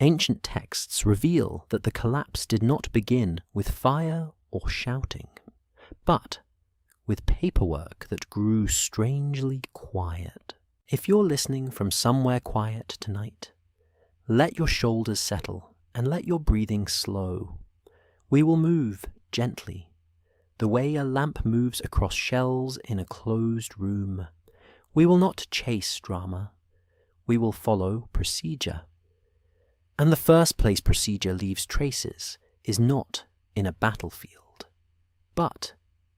Ancient texts reveal that the collapse did not begin with fire or shouting, but with paperwork that grew strangely quiet. If you're listening from somewhere quiet tonight, let your shoulders settle and let your breathing slow. We will move gently, the way a lamp moves across shelves in a closed room. We will not chase drama. We will follow procedure. And the first place procedure leaves traces is not in a battlefield, but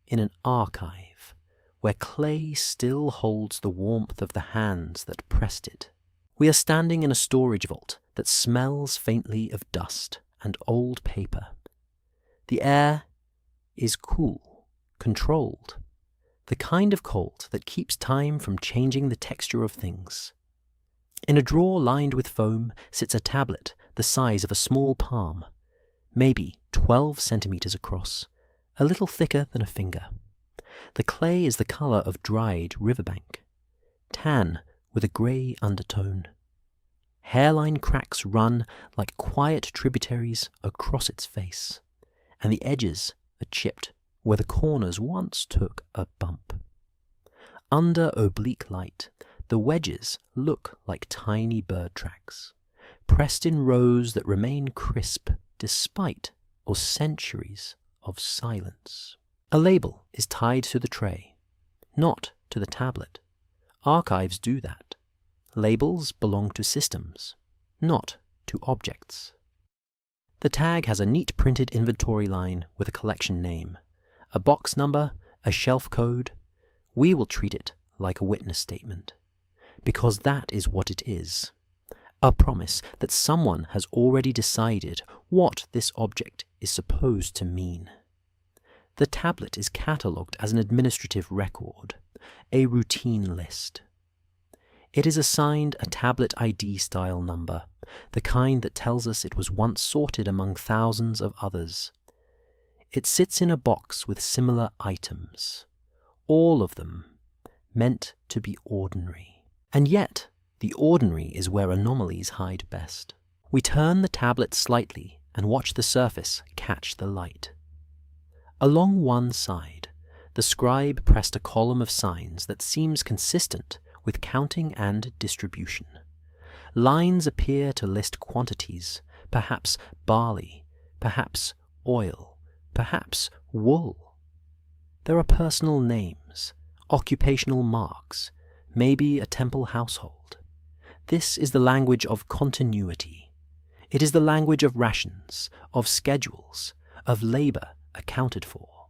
in an archive where clay still holds the warmth of the hands that pressed it. We are standing in a storage vault that smells faintly of dust and old paper. The air is cool, controlled, the kind of cold that keeps time from changing the texture of things. In a drawer lined with foam sits a tablet the size of a small palm, maybe 12 centimeters across, a little thicker than a finger. The clay is the color of dried riverbank, tan with a grey undertone. Hairline cracks run like quiet tributaries across its face, and the edges are chipped where the corners once took a bump. Under oblique light, the wedges look like tiny bird tracks, pressed in rows that remain crisp despite centuries of silence. A label is tied to the tray, not to the tablet. Archives do that. Labels belong to systems, not to objects. The tag has a neat printed inventory line with a collection name, a box number, a shelf code. We will treat it like a witness statement, because that is what it is. A promise that someone has already decided what this object is supposed to mean. The tablet is catalogued as an administrative record, a routine list. It is assigned a tablet ID style number, the kind that tells us it was once sorted among thousands of others. It sits in a box with similar items, all of them meant to be ordinary. And yet, the ordinary is where anomalies hide best. We turn the tablet slightly and watch the surface catch the light. Along one side, the scribe pressed a column of signs that seems consistent with counting and distribution. Lines appear to list quantities, perhaps barley, perhaps oil, perhaps wool. There are personal names, occupational marks, maybe a temple household. This is the language of continuity. It is the language of rations, of schedules, of labor accounted for.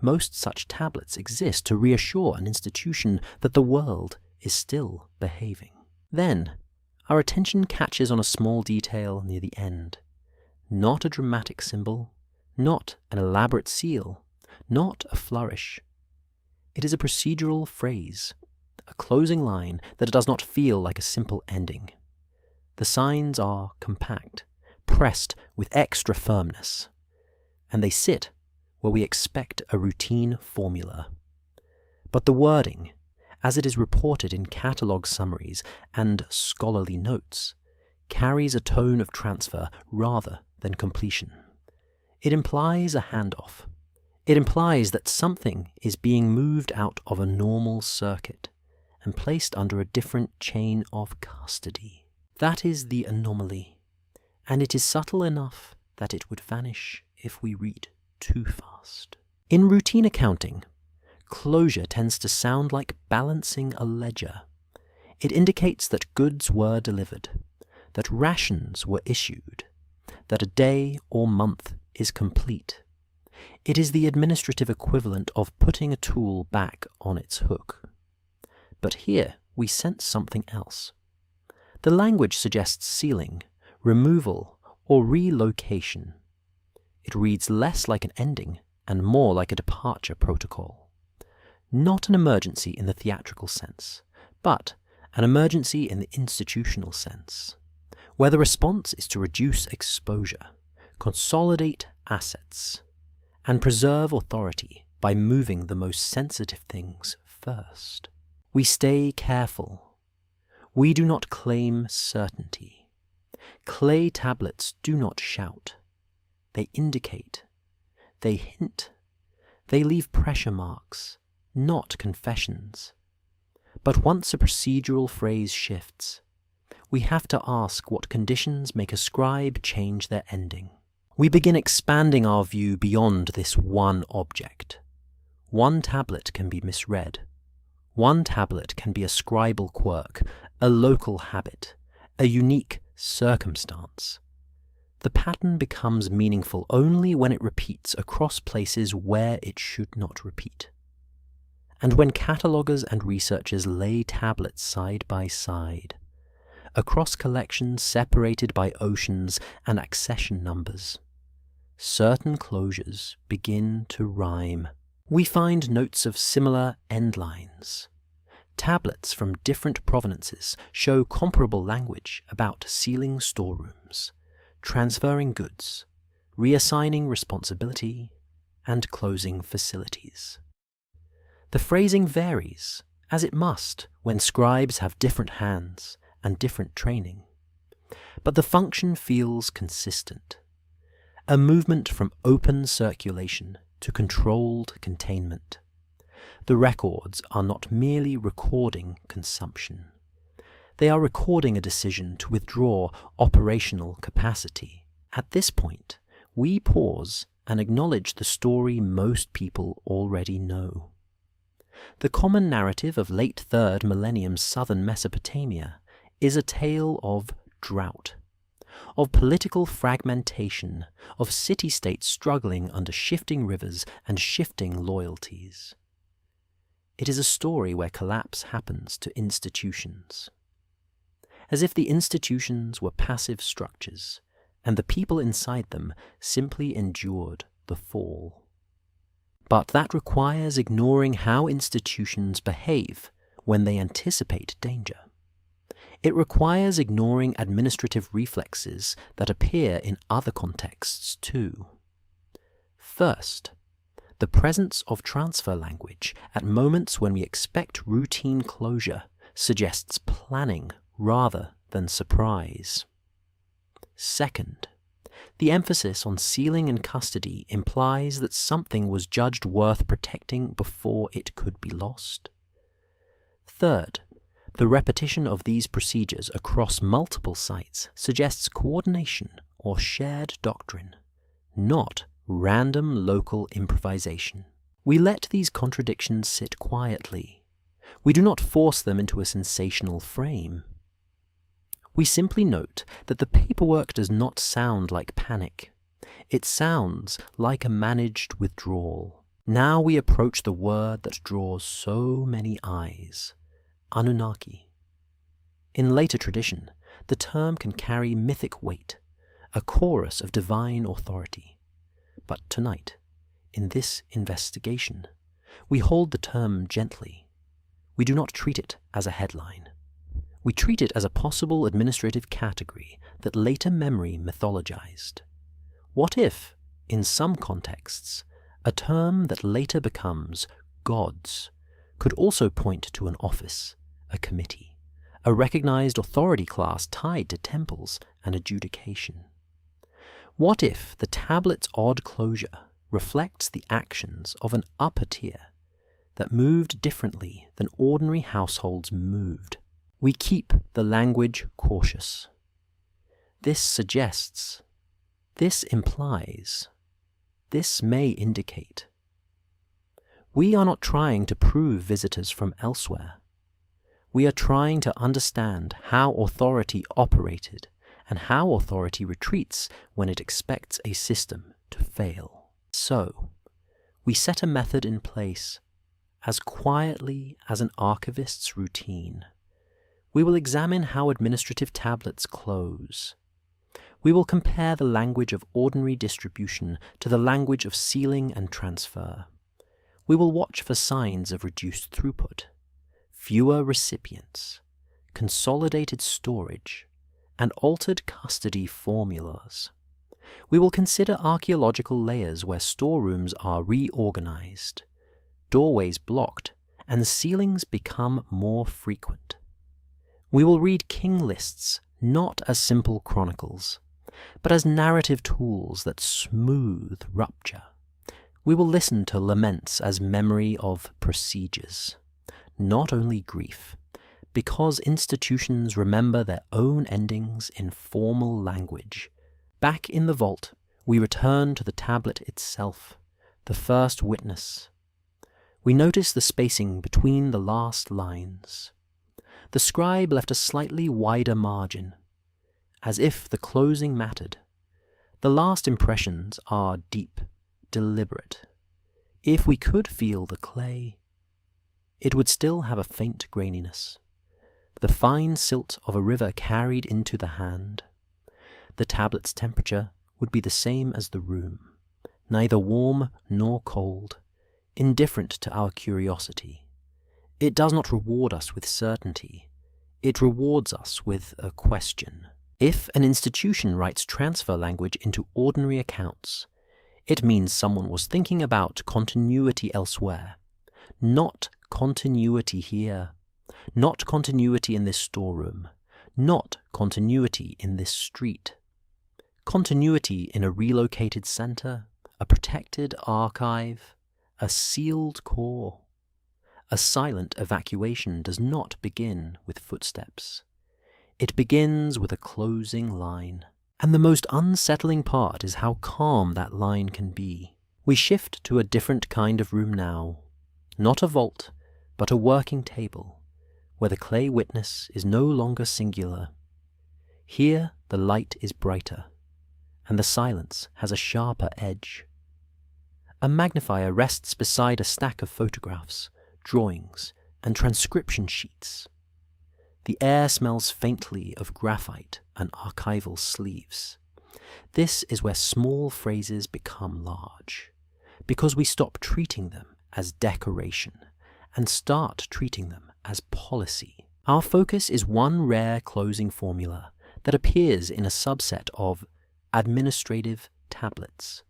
Most such tablets exist to reassure an institution that the world is still behaving. Then, our attention catches on a small detail near the end. Not a dramatic symbol, not an elaborate seal, not a flourish. It is a procedural phrase, a closing line that does not feel like a simple ending. The signs are compact, pressed with extra firmness, and they sit where we expect a routine formula. But the wording, as it is reported in catalogue summaries and scholarly notes, carries a tone of transfer rather than completion. It implies a handoff. It implies that something is being moved out of a normal circuit and placed under a different chain of custody. That is the anomaly, and it is subtle enough that it would vanish if we read too fast. In routine accounting, closure tends to sound like balancing a ledger. It indicates that goods were delivered, that rations were issued, that a day or month is complete. It is the administrative equivalent of putting a tool back on its hook. But here we sense something else. The language suggests sealing, removal, or relocation. It reads less like an ending and more like a departure protocol. Not an emergency in the theatrical sense, but an emergency in the institutional sense, where the response is to reduce exposure, consolidate assets, and preserve authority by moving the most sensitive things first. We stay careful. We do not claim certainty. Clay tablets do not shout. They indicate. They hint. They leave pressure marks, not confessions. But once a procedural phrase shifts, we have to ask what conditions make a scribe change their ending. We begin expanding our view beyond this one object. One tablet can be misread. One tablet can be a scribal quirk, a local habit, a unique circumstance. The pattern becomes meaningful only when it repeats across places where it should not repeat. And when cataloguers and researchers lay tablets side by side, across collections separated by oceans and accession numbers, certain closures begin to rhyme. We find notes of similar end lines. Tablets from different provenances show comparable language about sealing storerooms, transferring goods, reassigning responsibility, and closing facilities. The phrasing varies, as it must when scribes have different hands and different training, but the function feels consistent. A movement from open circulation to controlled containment. The records are not merely recording consumption. They are recording a decision to withdraw operational capacity. At this point, we pause and acknowledge the story most people already know. The common narrative of late 3rd millennium southern Mesopotamia is a tale of drought, of political fragmentation, of city-states struggling under shifting rivers and shifting loyalties. It is a story where collapse happens to institutions, as if the institutions were passive structures, and the people inside them simply endured the fall. But that requires ignoring how institutions behave when they anticipate danger. It requires ignoring administrative reflexes that appear in other contexts too. First, the presence of transfer language at moments when we expect routine closure suggests planning rather than surprise. Second, the emphasis on sealing and custody implies that something was judged worth protecting before it could be lost. Third, the repetition of these procedures across multiple sites suggests coordination or shared doctrine, not random local improvisation. We let these contradictions sit quietly. We do not force them into a sensational frame. We simply note that the paperwork does not sound like panic. It sounds like a managed withdrawal. Now we approach the word that draws so many eyes, Anunnaki. In later tradition, the term can carry mythic weight, a chorus of divine authority. But tonight, in this investigation, we hold the term gently. We do not treat it as a headline. We treat it as a possible administrative category that later memory mythologized. What if, in some contexts, a term that later becomes gods could also point to an office, a committee, a recognized authority class tied to temples and adjudication? What if the tablet's odd closure reflects the actions of an upper tier that moved differently than ordinary households moved? We keep the language cautious. This suggests, this implies, this may indicate. We are not trying to prove visitors from elsewhere. We are trying to understand how authority operated and how authority retreats when it expects a system to fail. So, we set a method in place as quietly as an archivist's routine. We will examine how administrative tablets close. We will compare the language of ordinary distribution to the language of sealing and transfer. We will watch for signs of reduced throughput, fewer recipients, consolidated storage, and altered custody formulas. We will consider archaeological layers where storerooms are reorganized, doorways blocked, and sealings become more frequent. We will read king lists not as simple chronicles, but as narrative tools that smooth rupture. We will listen to laments as memory of procedures, not only grief, because institutions remember their own endings in formal language. Back in the vault, we return to the tablet itself, the first witness. We notice the spacing between the last lines. The scribe left a slightly wider margin, as if the closing mattered. The last impressions are deep, deliberate. If we could feel the clay, it would still have a faint graininess, the fine silt of a river carried into the hand. The tablet's temperature would be the same as the room, neither warm nor cold, indifferent to our curiosity. It does not reward us with certainty. It rewards us with a question. If an institution writes transfer language into ordinary accounts, it means someone was thinking about continuity elsewhere, not continuity here, not continuity in this storeroom, not continuity in this street. Continuity in a relocated center, a protected archive, a sealed core. A silent evacuation does not begin with footsteps. It begins with a closing line. And the most unsettling part is how calm that line can be. We shift to a different kind of room now. Not a vault, but a working table, where the clay witness is no longer singular. Here the light is brighter, and the silence has a sharper edge. A magnifier rests beside a stack of photographs, drawings, and transcription sheets. The air smells faintly of graphite and archival sleeves. This is where small phrases become large, because we stop treating them as decoration and start treating them as policy. Our focus is one rare closing formula that appears in a subset of administrative tablets.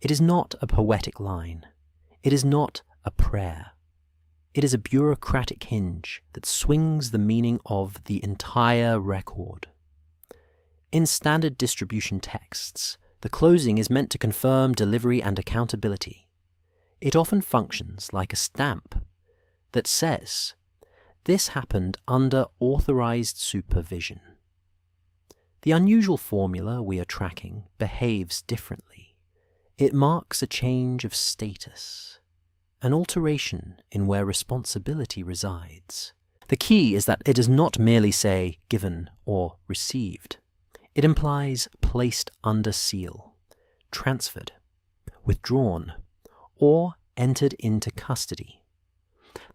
It is not a poetic line. It is not a prayer. It is a bureaucratic hinge that swings the meaning of the entire record. In standard distribution texts, the closing is meant to confirm delivery and accountability. It often functions like a stamp that says, "This happened under authorized supervision." The unusual formula we are tracking behaves differently. It marks a change of status, an alteration in where responsibility resides. The key is that it does not merely say given or received. It implies placed under seal, transferred, withdrawn, or entered into custody.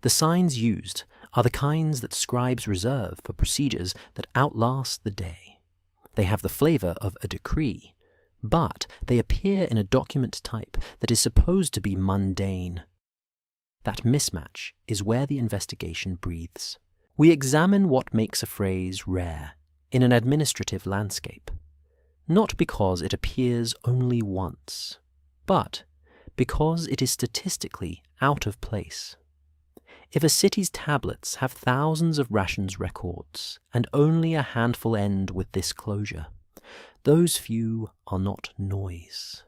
The signs used are the kinds that scribes reserve for procedures that outlast the day. They have the flavor of a decree, but they appear in a document type that is supposed to be mundane. That mismatch is where the investigation breathes. We examine what makes a phrase rare in an administrative landscape, not because it appears only once, but because it is statistically out of place. If a city's tablets have thousands of rations records, and only a handful end with this closure, those few are not noise.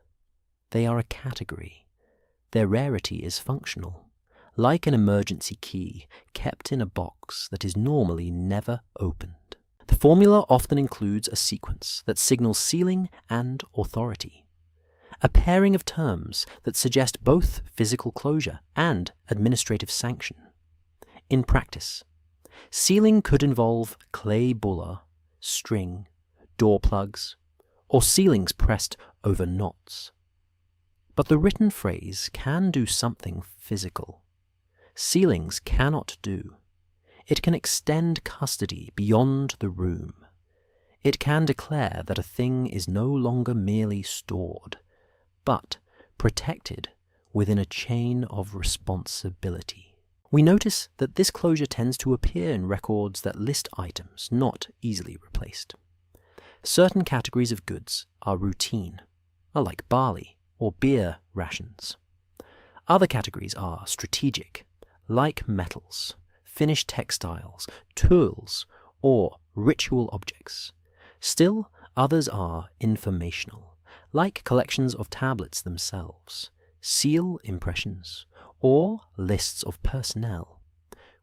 They are a category. Their rarity is functional, like an emergency key kept in a box that is normally never opened. The formula often includes a sequence that signals sealing and authority, a pairing of terms that suggest both physical closure and administrative sanction. In practice, sealing could involve clay bulla, string, door plugs, or ceilings pressed over knots. But the written phrase can do something physical. Ceilings cannot do. It can extend custody beyond the room. It can declare that a thing is no longer merely stored, but protected within a chain of responsibility. We notice that this closure tends to appear in records that list items not easily replaced. Certain categories of goods are routine, like barley or beer rations. Other categories are strategic, like metals, finished textiles, tools, or ritual objects. Still, others are informational, like collections of tablets themselves, seal impressions, or lists of personnel.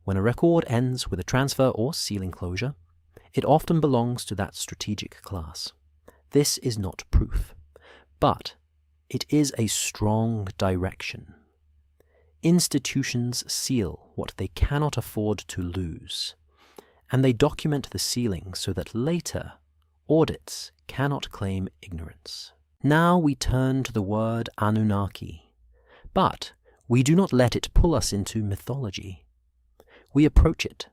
When a record ends with a transfer or sealing closure, it often belongs to that strategic class. This is not proof, but it is a strong direction. Institutions seal what they cannot afford to lose, and they document the sealing so that later audits cannot claim ignorance. Now we turn to the word Anunnaki, but we do not let it pull us into mythology. We approach it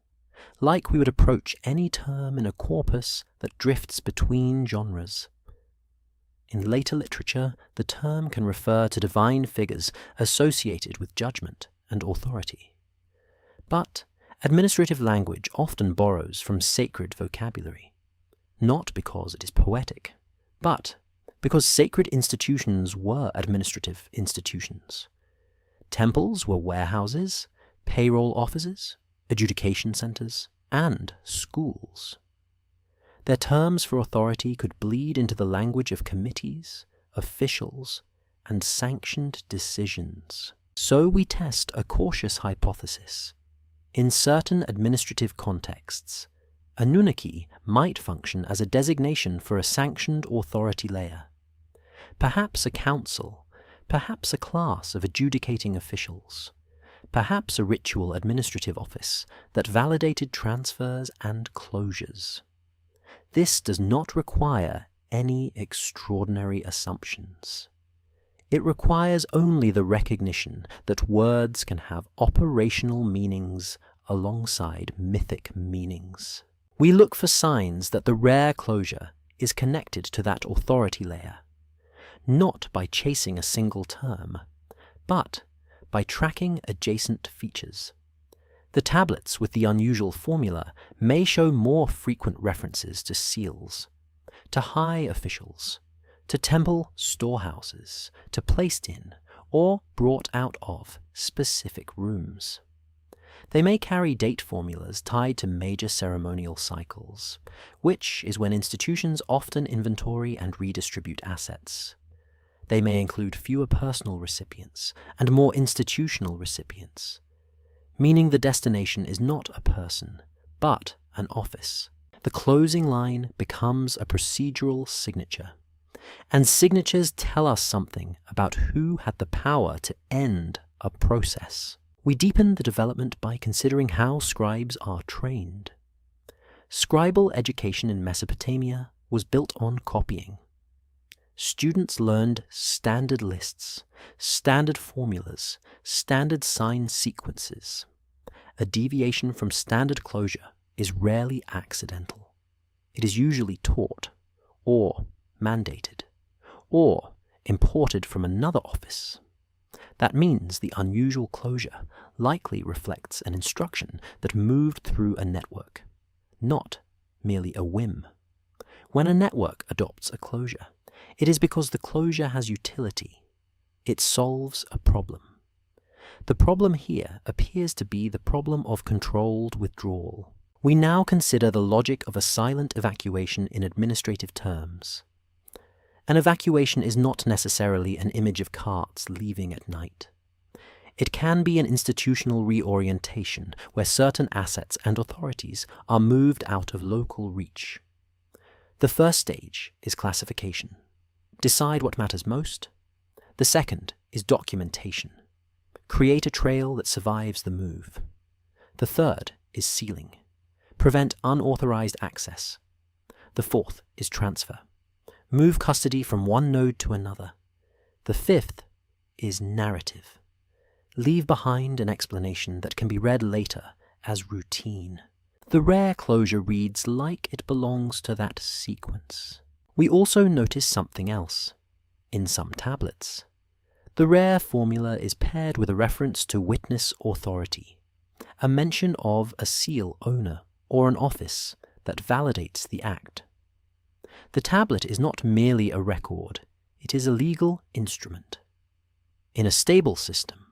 like we would approach any term in a corpus that drifts between genres. In later literature, the term can refer to divine figures associated with judgment and authority. But administrative language often borrows from sacred vocabulary, not because it is poetic, but because sacred institutions were administrative institutions. Temples were warehouses, payroll offices, adjudication centers, and schools. Their terms for authority could bleed into the language of committees, officials, and sanctioned decisions. So we test a cautious hypothesis. In certain administrative contexts, Anunnaki might function as a designation for a sanctioned authority layer. Perhaps a council, perhaps a class of adjudicating officials, perhaps a ritual administrative office that validated transfers and closures. This does not require any extraordinary assumptions. It requires only the recognition that words can have operational meanings alongside mythic meanings. We look for signs that the rare closure is connected to that authority layer, not by chasing a single term, but by tracking adjacent features. The tablets with the unusual formula may show more frequent references to seals, to high officials, to temple storehouses, to placed in or brought out of specific rooms. They may carry date formulas tied to major ceremonial cycles, which is when institutions often inventory and redistribute assets. They may include fewer personal recipients and more institutional recipients, meaning the destination is not a person, but an office. The closing line becomes a procedural signature, and signatures tell us something about who had the power to end a process. We deepen the development by considering how scribes are trained. Scribal education in Mesopotamia was built on copying. Students learned standard lists, standard formulas, standard sign sequences. A deviation from standard closure is rarely accidental. It is usually taught, or mandated, or imported from another office. That means the unusual closure likely reflects an instruction that moved through a network, not merely a whim. When a network adopts a closure, it is because the closure has utility. It solves a problem. The problem here appears to be the problem of controlled withdrawal. We now consider the logic of a silent evacuation in administrative terms. An evacuation is not necessarily an image of carts leaving at night. It can be an institutional reorientation where certain assets and authorities are moved out of local reach. The first stage is classification. Decide what matters most. The second is documentation. Create a trail that survives the move. The third is sealing. Prevent unauthorized access. The fourth is transfer. Move custody from one node to another. The fifth is narrative. Leave behind an explanation that can be read later as routine. The rare closure reads like it belongs to that sequence. We also notice something else. In some tablets, the rare formula is paired with a reference to witness authority, a mention of a seal owner or an office that validates the act. The tablet is not merely a record, it is a legal instrument. In a stable system,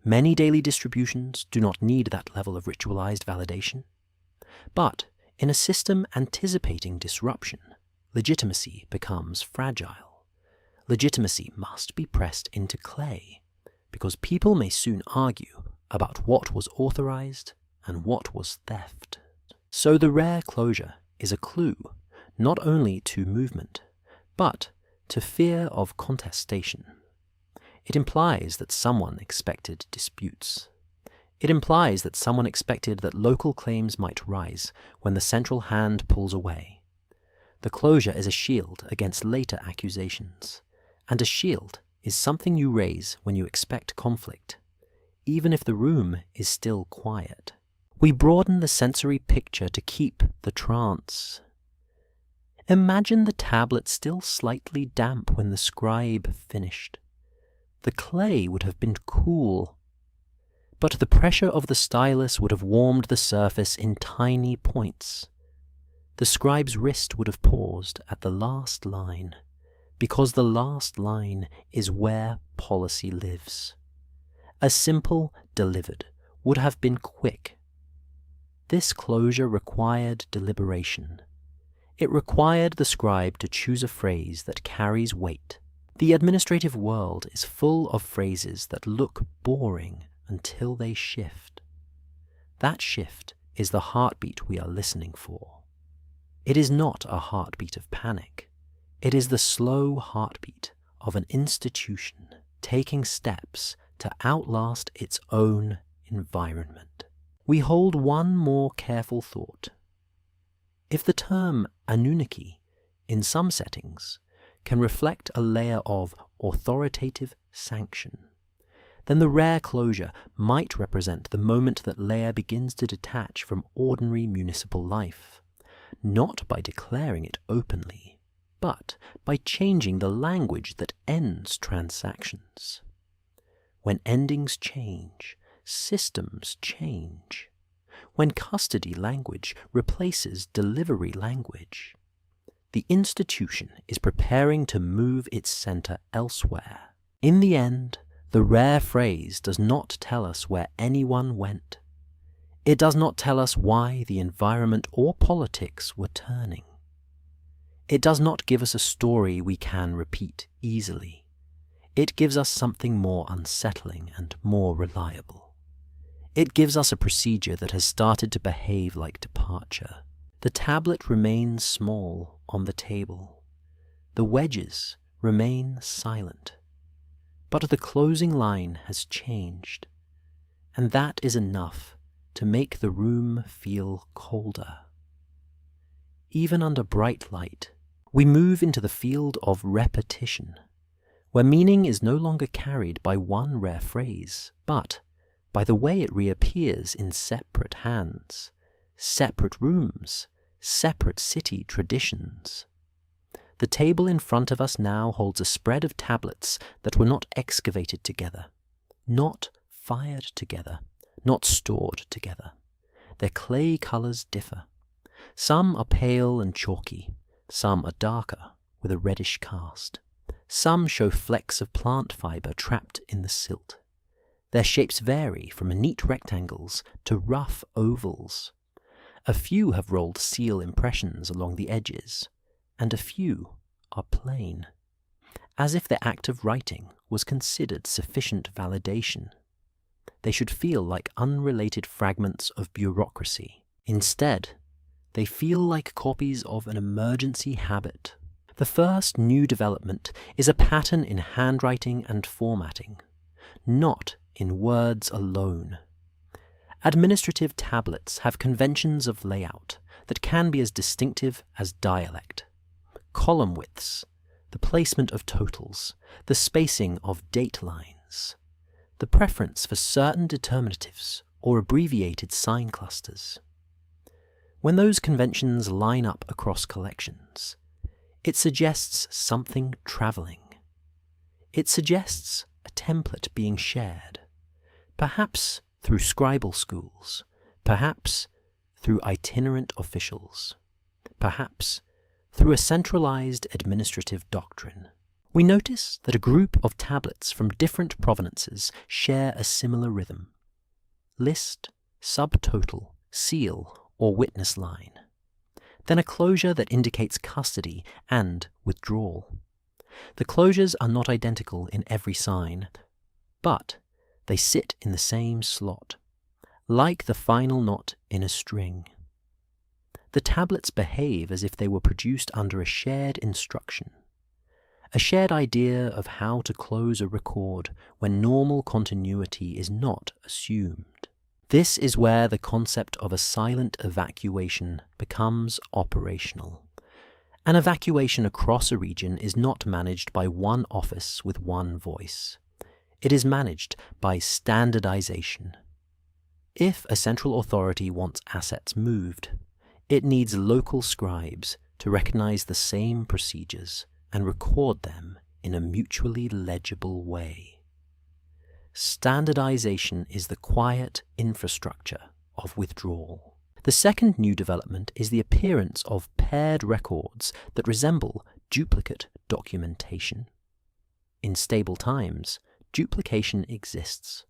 many daily distributions do not need that level of ritualized validation. But In a system anticipating disruption, legitimacy becomes fragile. Legitimacy must be pressed into clay, because people may soon argue about what was authorized and what was theft. So the rare closure is a clue not only to movement, but to fear of contestation. It implies that someone expected disputes. It implies that someone expected that local claims might rise when the central hand pulls away. The closure is a shield against later accusations, and a shield is something you raise when you expect conflict, even if the room is still quiet. We broaden the sensory picture to keep the trance. Imagine the tablet still slightly damp when the scribe finished. The clay would have been cool, but the pressure of the stylus would have warmed the surface in tiny points. The scribe's wrist would have paused at the last line, because the last line is where policy lives. A simple delivered would have been quick. This closure required deliberation. It required the scribe to choose a phrase that carries weight. The administrative world is full of phrases that look boring until they shift. That shift is the heartbeat we are listening for. It is not a heartbeat of panic. It is the slow heartbeat of an institution taking steps to outlast its own environment. We hold one more careful thought. If the term Anunnaki, in some settings, can reflect a layer of authoritative sanction, then the rare closure might represent the moment that layer begins to detach from ordinary municipal life, not by declaring it openly, but by changing the language that ends transactions. When endings change, systems change. When custody language replaces delivery language, the institution is preparing to move its center elsewhere. In the end, the rare phrase does not tell us where anyone went. It does not tell us why the environment or politics were turning. It does not give us a story we can repeat easily. It gives us something more unsettling and more reliable. It gives us a procedure that has started to behave like departure. The tablet remains small on the table. The wedges remain silent. But the closing line has changed, and that is enough to make the room feel colder. Even under bright light, we move into the field of repetition, where meaning is no longer carried by one rare phrase, but by the way it reappears in separate hands, separate rooms, separate city traditions. The table in front of us now holds a spread of tablets that were not excavated together, not fired together, not stored together. Their clay colors differ. Some are pale and chalky, some are darker with a reddish cast. Some show flecks of plant fiber trapped in the silt. Their shapes vary from neat rectangles to rough ovals. A few have rolled seal impressions along the edges, and a few are plain, as if their act of writing was considered sufficient validation. They should feel like unrelated fragments of bureaucracy. Instead, they feel like copies of an emergency habit. The first new development is a pattern in handwriting and formatting, not in words alone. Administrative tablets have conventions of layout that can be as distinctive as dialect. Column widths, the placement of totals, the spacing of date lines, the preference for certain determinatives or abbreviated sign clusters. When those conventions line up across collections, it suggests something traveling. It suggests a template being shared, perhaps through scribal schools, perhaps through itinerant officials, perhaps through a centralized administrative doctrine. We notice that a group of tablets from different provenances share a similar rhythm. List, subtotal, seal, or witness line. then a closure that indicates custody and withdrawal. The closures are not identical in every sign, but they sit in the same slot, like the final knot in a string. The tablets behave as if they were produced under a shared instruction, a shared idea of how to close a record when normal continuity is not assumed. This is where the concept of a silent evacuation becomes operational. An evacuation across a region is not managed by one office with one voice. It is managed by standardization. If a central authority wants assets moved, it needs local scribes to recognize the same procedures and record them in a mutually legible way. Standardization is the quiet infrastructure of withdrawal. The second new development is the appearance of paired records that resemble duplicate documentation. In stable times, duplication exists,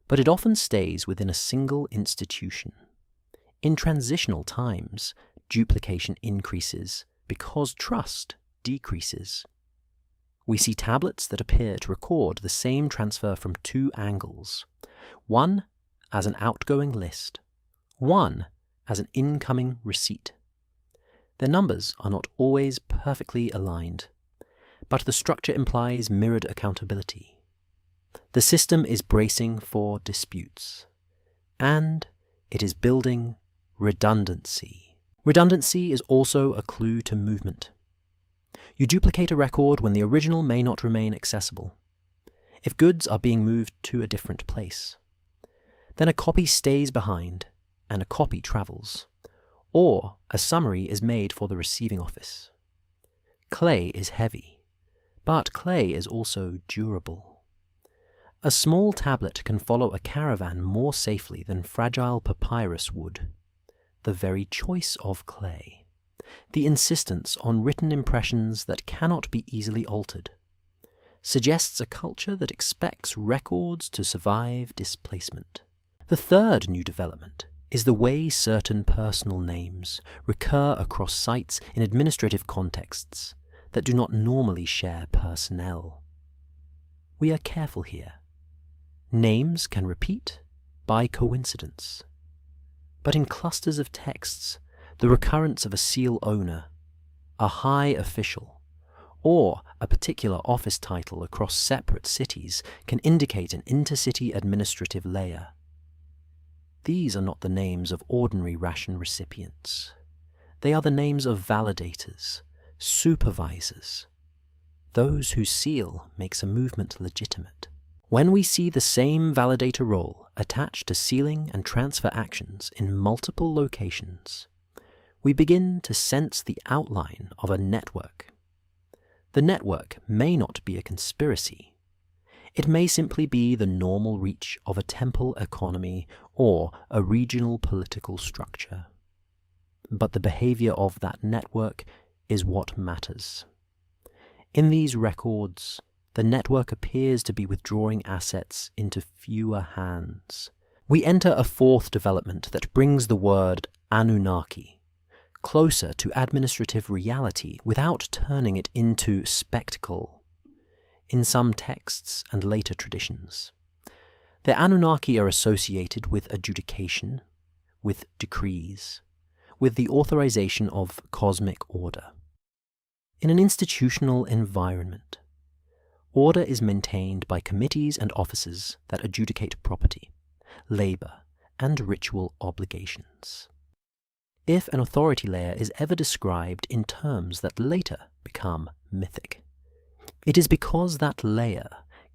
but it often stays within a single institution. In transitional times, duplication increases because trust decreases. We see tablets that appear to record the same transfer from two angles, one as an outgoing list, one as an incoming receipt. Their numbers are not always perfectly aligned, but the structure implies mirrored accountability. The system is bracing for disputes, and it is building redundancy. Redundancy is also a clue to movement. You duplicate a record when the original may not remain accessible. If goods are being moved to a different place, then a copy stays behind and a copy travels, or a summary is made for the receiving office. Clay is heavy, but clay is also durable. A small tablet can follow a caravan more safely than fragile papyrus would. The very choice of clay, the insistence on written impressions that cannot be easily altered, suggests a culture that expects records to survive displacement. The third new development is the way certain personal names recur across sites in administrative contexts that do not normally share personnel. We are careful here. Names can repeat by coincidence. But in clusters of texts, the recurrence of a seal owner, a high official, or a particular office title across separate cities can indicate an intercity administrative layer. These are not the names of ordinary ration recipients. They are the names of validators, supervisors, those whose seal makes a movement legitimate. When we see the same validator role attached to sealing and transfer actions in multiple locations, we begin to sense the outline of a network. The network may not be a conspiracy. It may simply be the normal reach of a temple economy or a regional political structure. But the behavior of that network is what matters. In these records, the network appears to be withdrawing assets into fewer hands. We enter a fourth development that brings the word Anunnaki closer to administrative reality without turning it into spectacle. In some texts and later traditions, the Anunnaki are associated with adjudication, with decrees, with the authorization of cosmic order. In an institutional environment, order is maintained by committees and officers that adjudicate property, labor, and ritual obligations. If an authority layer is ever described in terms that later become mythic, it is because that layer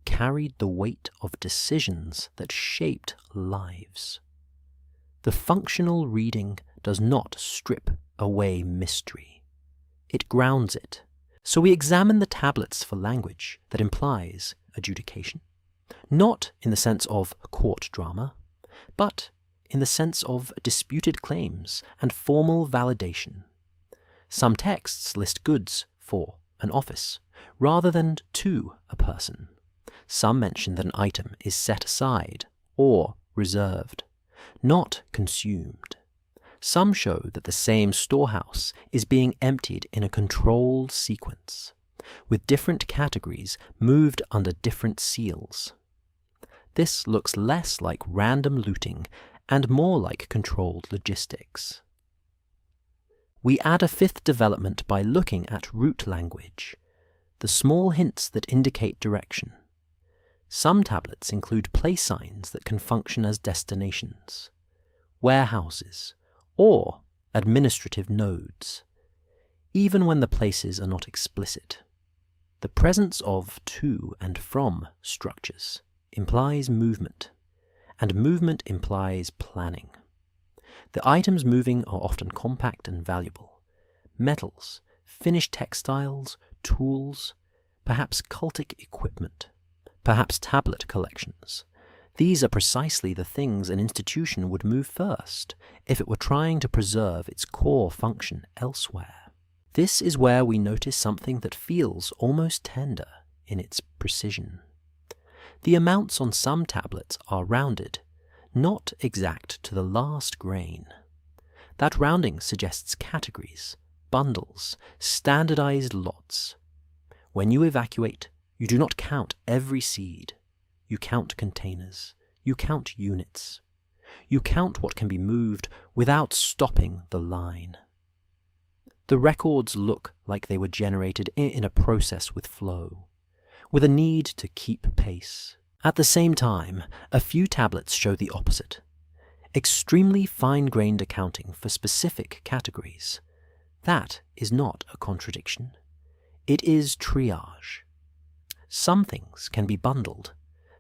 carried the weight of decisions that shaped lives. The functional reading does not strip away mystery. It grounds it. So we examine the tablets for language that implies adjudication, not in the sense of court drama, but in the sense of disputed claims and formal validation. Some texts list goods for an office, rather than to a person. Some mention that an item is set aside or reserved, not consumed. Some show that the same storehouse is being emptied in a controlled sequence, with different categories moved under different seals. This looks less like random looting and more like controlled logistics. We add a fifth development by looking at root language, the small hints that indicate direction. Some tablets include place signs that can function as destinations, warehouses, or administrative nodes, even when the places are not explicit. The presence of to and from structures implies movement, and movement implies planning. The items moving are often compact and valuable: metals, finished textiles, tools, perhaps cultic equipment, perhaps tablet collections. These are precisely the things an institution would move first if it were trying to preserve its core function elsewhere. This is where we notice something that feels almost tender in its precision. The amounts on some tablets are rounded, not exact to the last grain. That rounding suggests categories, bundles, standardized lots. When you evacuate, you do not count every seed. You count containers. You count units. You count what can be moved without stopping the line. The records look like they were generated in a process with flow, with a need to keep pace. At the same time, a few tablets show the opposite: extremely fine-grained accounting for specific categories. That is not a contradiction. It is triage. Some things can be bundled.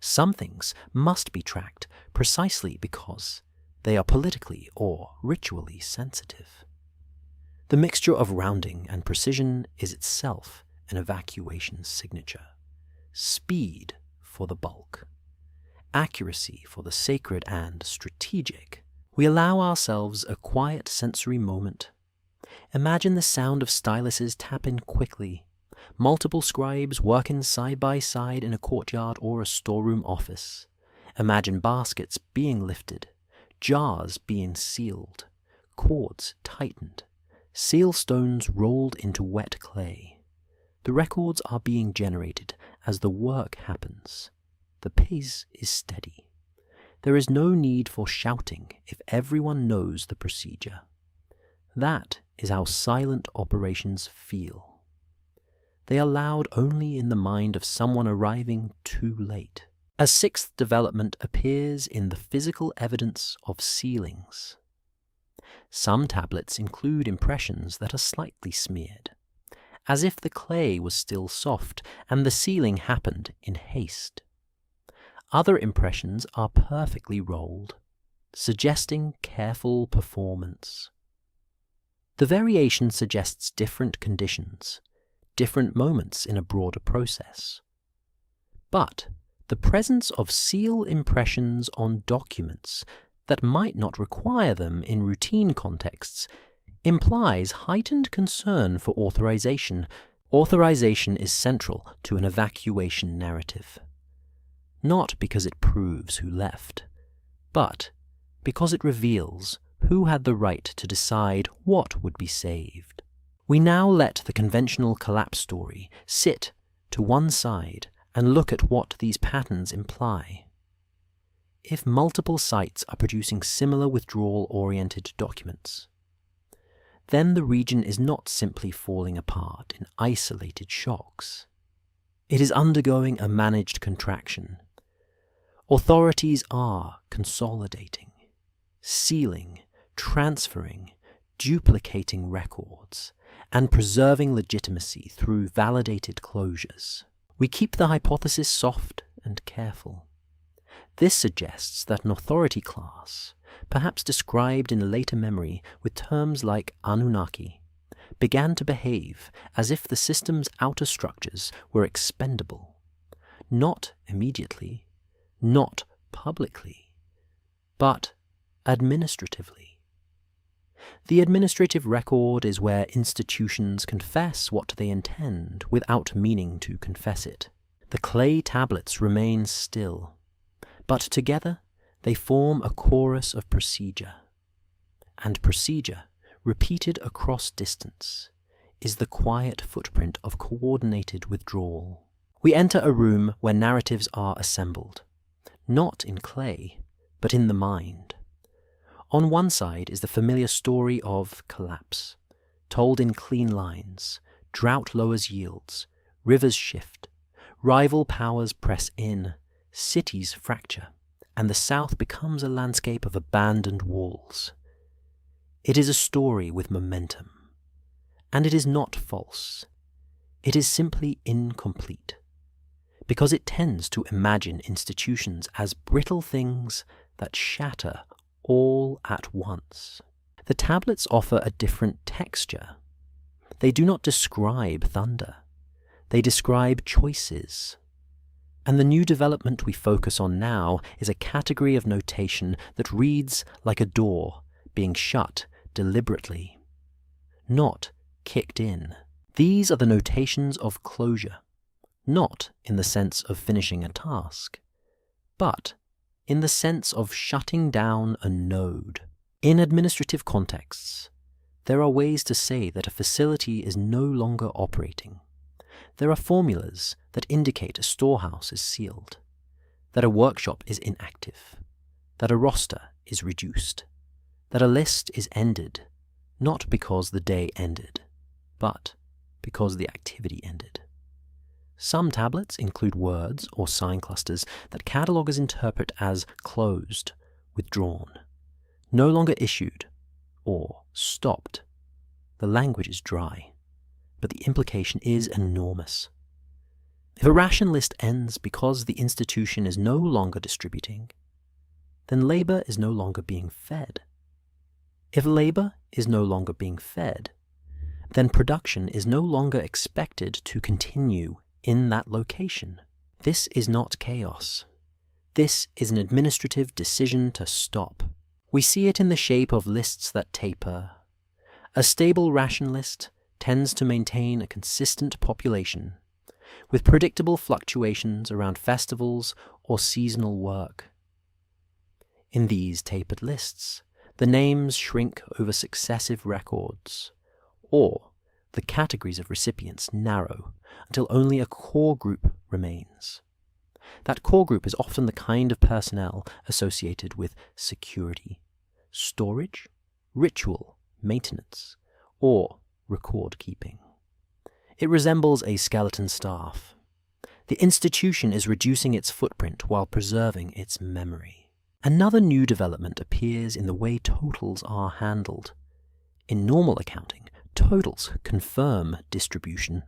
Some things must be tracked precisely because they are politically or ritually sensitive. The mixture of rounding and precision is itself an evacuation signature. Speed for the bulk, accuracy for the sacred and strategic. We allow ourselves a quiet sensory moment. Imagine the sound of styluses tapping quickly, multiple scribes working side by side in a courtyard or a storeroom office. Imagine baskets being lifted, jars being sealed, cords tightened, seal stones rolled into wet clay. The records are being generated as the work happens. The pace is steady. There is no need for shouting if everyone knows the procedure. That is how silent operations feel. They are loud only in the mind of someone arriving too late. A sixth development appears in the physical evidence of sealings. Some tablets include impressions that are slightly smeared, as if the clay was still soft and the sealing happened in haste. Other impressions are perfectly rolled, suggesting careful performance. The variation suggests different conditions, different moments in a broader process. But the presence of seal impressions on documents that might not require them in routine contexts implies heightened concern for authorization. Authorization is central to an evacuation narrative. Not because it proves who left, but because it reveals who had the right to decide what would be saved. We now let the conventional collapse story sit to one side and look at what these patterns imply. If multiple sites are producing similar withdrawal-oriented documents, then the region is not simply falling apart in isolated shocks. It is undergoing a managed contraction. Authorities are consolidating, sealing, transferring, duplicating records, and preserving legitimacy through validated closures. We keep the hypothesis soft and careful. This suggests that an authority class, perhaps described in later memory with terms like Anunnaki, began to behave as if the system's outer structures were expendable, not immediately, not publicly, but administratively. The administrative record is where institutions confess what they intend without meaning to confess it. The clay tablets remain still, but together they form a chorus of procedure. and procedure, repeated across distance, is the quiet footprint of coordinated withdrawal. We enter a room where narratives are assembled, not in clay, but in the mind. On one side is the familiar story of collapse, told in clean lines. Drought lowers yields, rivers shift, rival powers press in, cities fracture, and the South becomes a landscape of abandoned walls. It is a story with momentum, and it is not false. It is simply incomplete, because it tends to imagine institutions as brittle things that shatter all at once. The tablets offer a different texture. They do not describe thunder. They describe choices. And the new development we focus on now is a category of notation that reads like a door being shut deliberately, not kicked in. These are the notations of closure, not in the sense of finishing a task, but in the sense of shutting down a node. In administrative contexts, there are ways to say that a facility is no longer operating. There are formulas that indicate a storehouse is sealed, that a workshop is inactive, that a roster is reduced, that a list is ended, not because the day ended, but because the activity ended. Some tablets include words or sign clusters that catalogers interpret as closed, withdrawn, no longer issued, or stopped. The language is dry, but the implication is enormous. If a ration list ends because the institution is no longer distributing, then labor is no longer being fed. If labor is no longer being fed, then production is no longer expected to continue in that location. This is not chaos. This is an administrative decision to stop. We see it in the shape of lists that taper. A stable ration list tends to maintain a consistent population, with predictable fluctuations around festivals or seasonal work. In these tapered lists, the names shrink over successive records, or the categories of recipients narrow until only a core group remains. That core group is often the kind of personnel associated with security, storage, ritual, maintenance, or record keeping. It resembles a skeleton staff. The institution is reducing its footprint while preserving its memory. Another new development appears in the way totals are handled. In normal accounting, totals confirm distribution.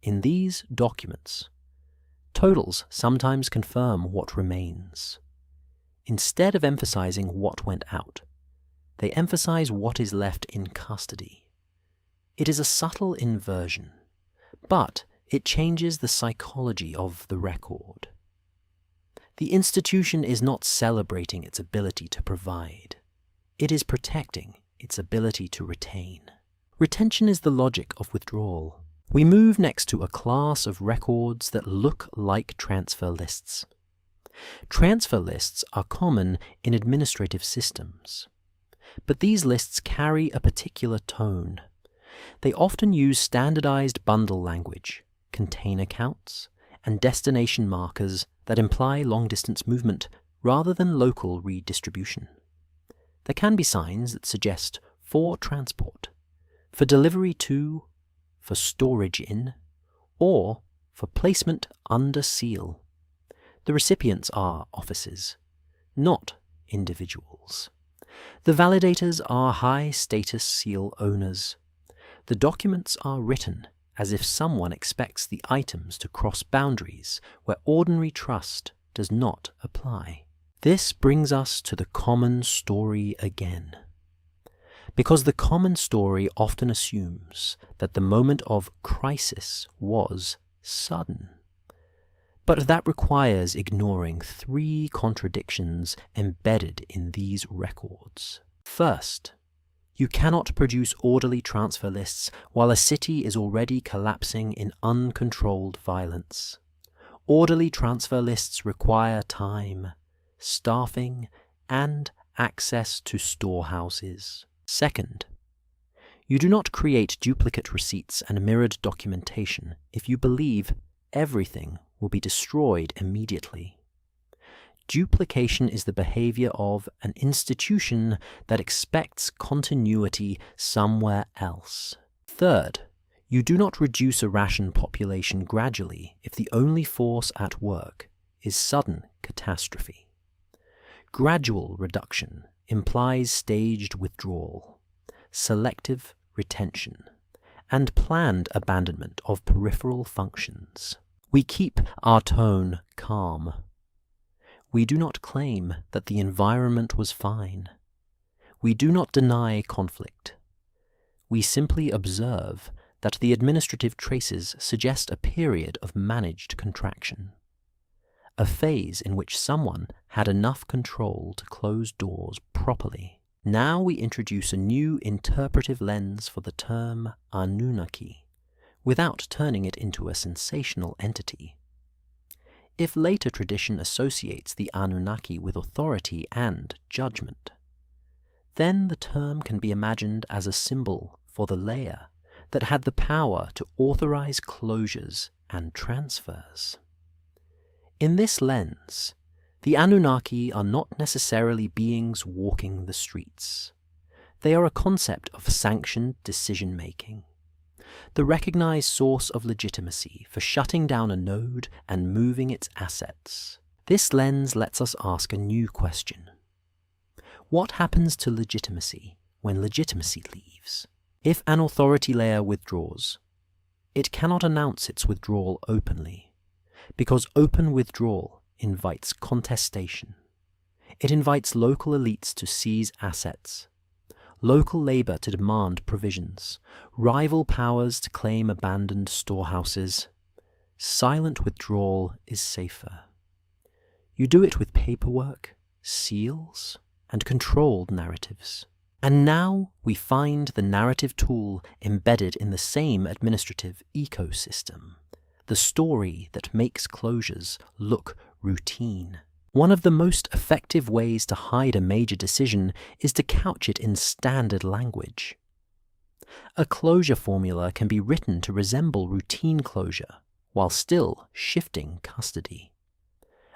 In these documents, totals sometimes confirm what remains. Instead of emphasizing what went out, they emphasize what is left in custody. It is a subtle inversion, but it changes the psychology of the record. The institution is not celebrating its ability to provide. It is protecting its ability to retain. Retention is the logic of withdrawal. We move next to a class of records that look like transfer lists. Transfer lists are common in administrative systems, but these lists carry a particular tone. They often use standardized bundle language, container counts, and destination markers that imply long-distance movement rather than local redistribution. There can be signs that suggest for transport, for delivery to, for storage in, or for placement under seal. The recipients are offices, not individuals. The validators are high-status seal owners. The documents are written as if someone expects the items to cross boundaries where ordinary trust does not apply. This brings us to the common story again, because the common story often assumes that the moment of crisis was sudden. But that requires ignoring three contradictions embedded in these records. First, you cannot produce orderly transfer lists while a city is already collapsing in uncontrolled violence. Orderly transfer lists require time, staffing, and access to storehouses. Second, you do not create duplicate receipts and mirrored documentation if you believe everything will be destroyed immediately. Duplication is the behavior of an institution that expects continuity somewhere else. Third, you do not reduce a ration population gradually if the only force at work is sudden catastrophe. Gradual reduction implies staged withdrawal, selective retention, and planned abandonment of peripheral functions. We keep our tone calm. We do not claim that the environment was fine. We do not deny conflict. We simply observe that the administrative traces suggest a period of managed contraction, a phase in which someone had enough control to close doors properly. Now we introduce a new interpretive lens for the term Anunnaki, without turning it into a sensational entity. If later tradition associates the Anunnaki with authority and judgment, then the term can be imagined as a symbol for the layer that had the power to authorize closures and transfers. In this lens, the Anunnaki are not necessarily beings walking the streets. They are a concept of sanctioned decision-making, the recognized source of legitimacy for shutting down a node and moving its assets. This lens lets us ask a new question. What happens to legitimacy when legitimacy leaves? If an authority layer withdraws, it cannot announce its withdrawal openly, because open withdrawal invites contestation. It invites local elites to seize assets, local labor to demand provisions, rival powers to claim abandoned storehouses. Silent withdrawal is safer. You do it with paperwork, seals, and controlled narratives. And now we find the narrative tool embedded in the same administrative ecosystem, the story that makes closures look routine. One of the most effective ways to hide a major decision is to couch it in standard language. A closure formula can be written to resemble routine closure while still shifting custody.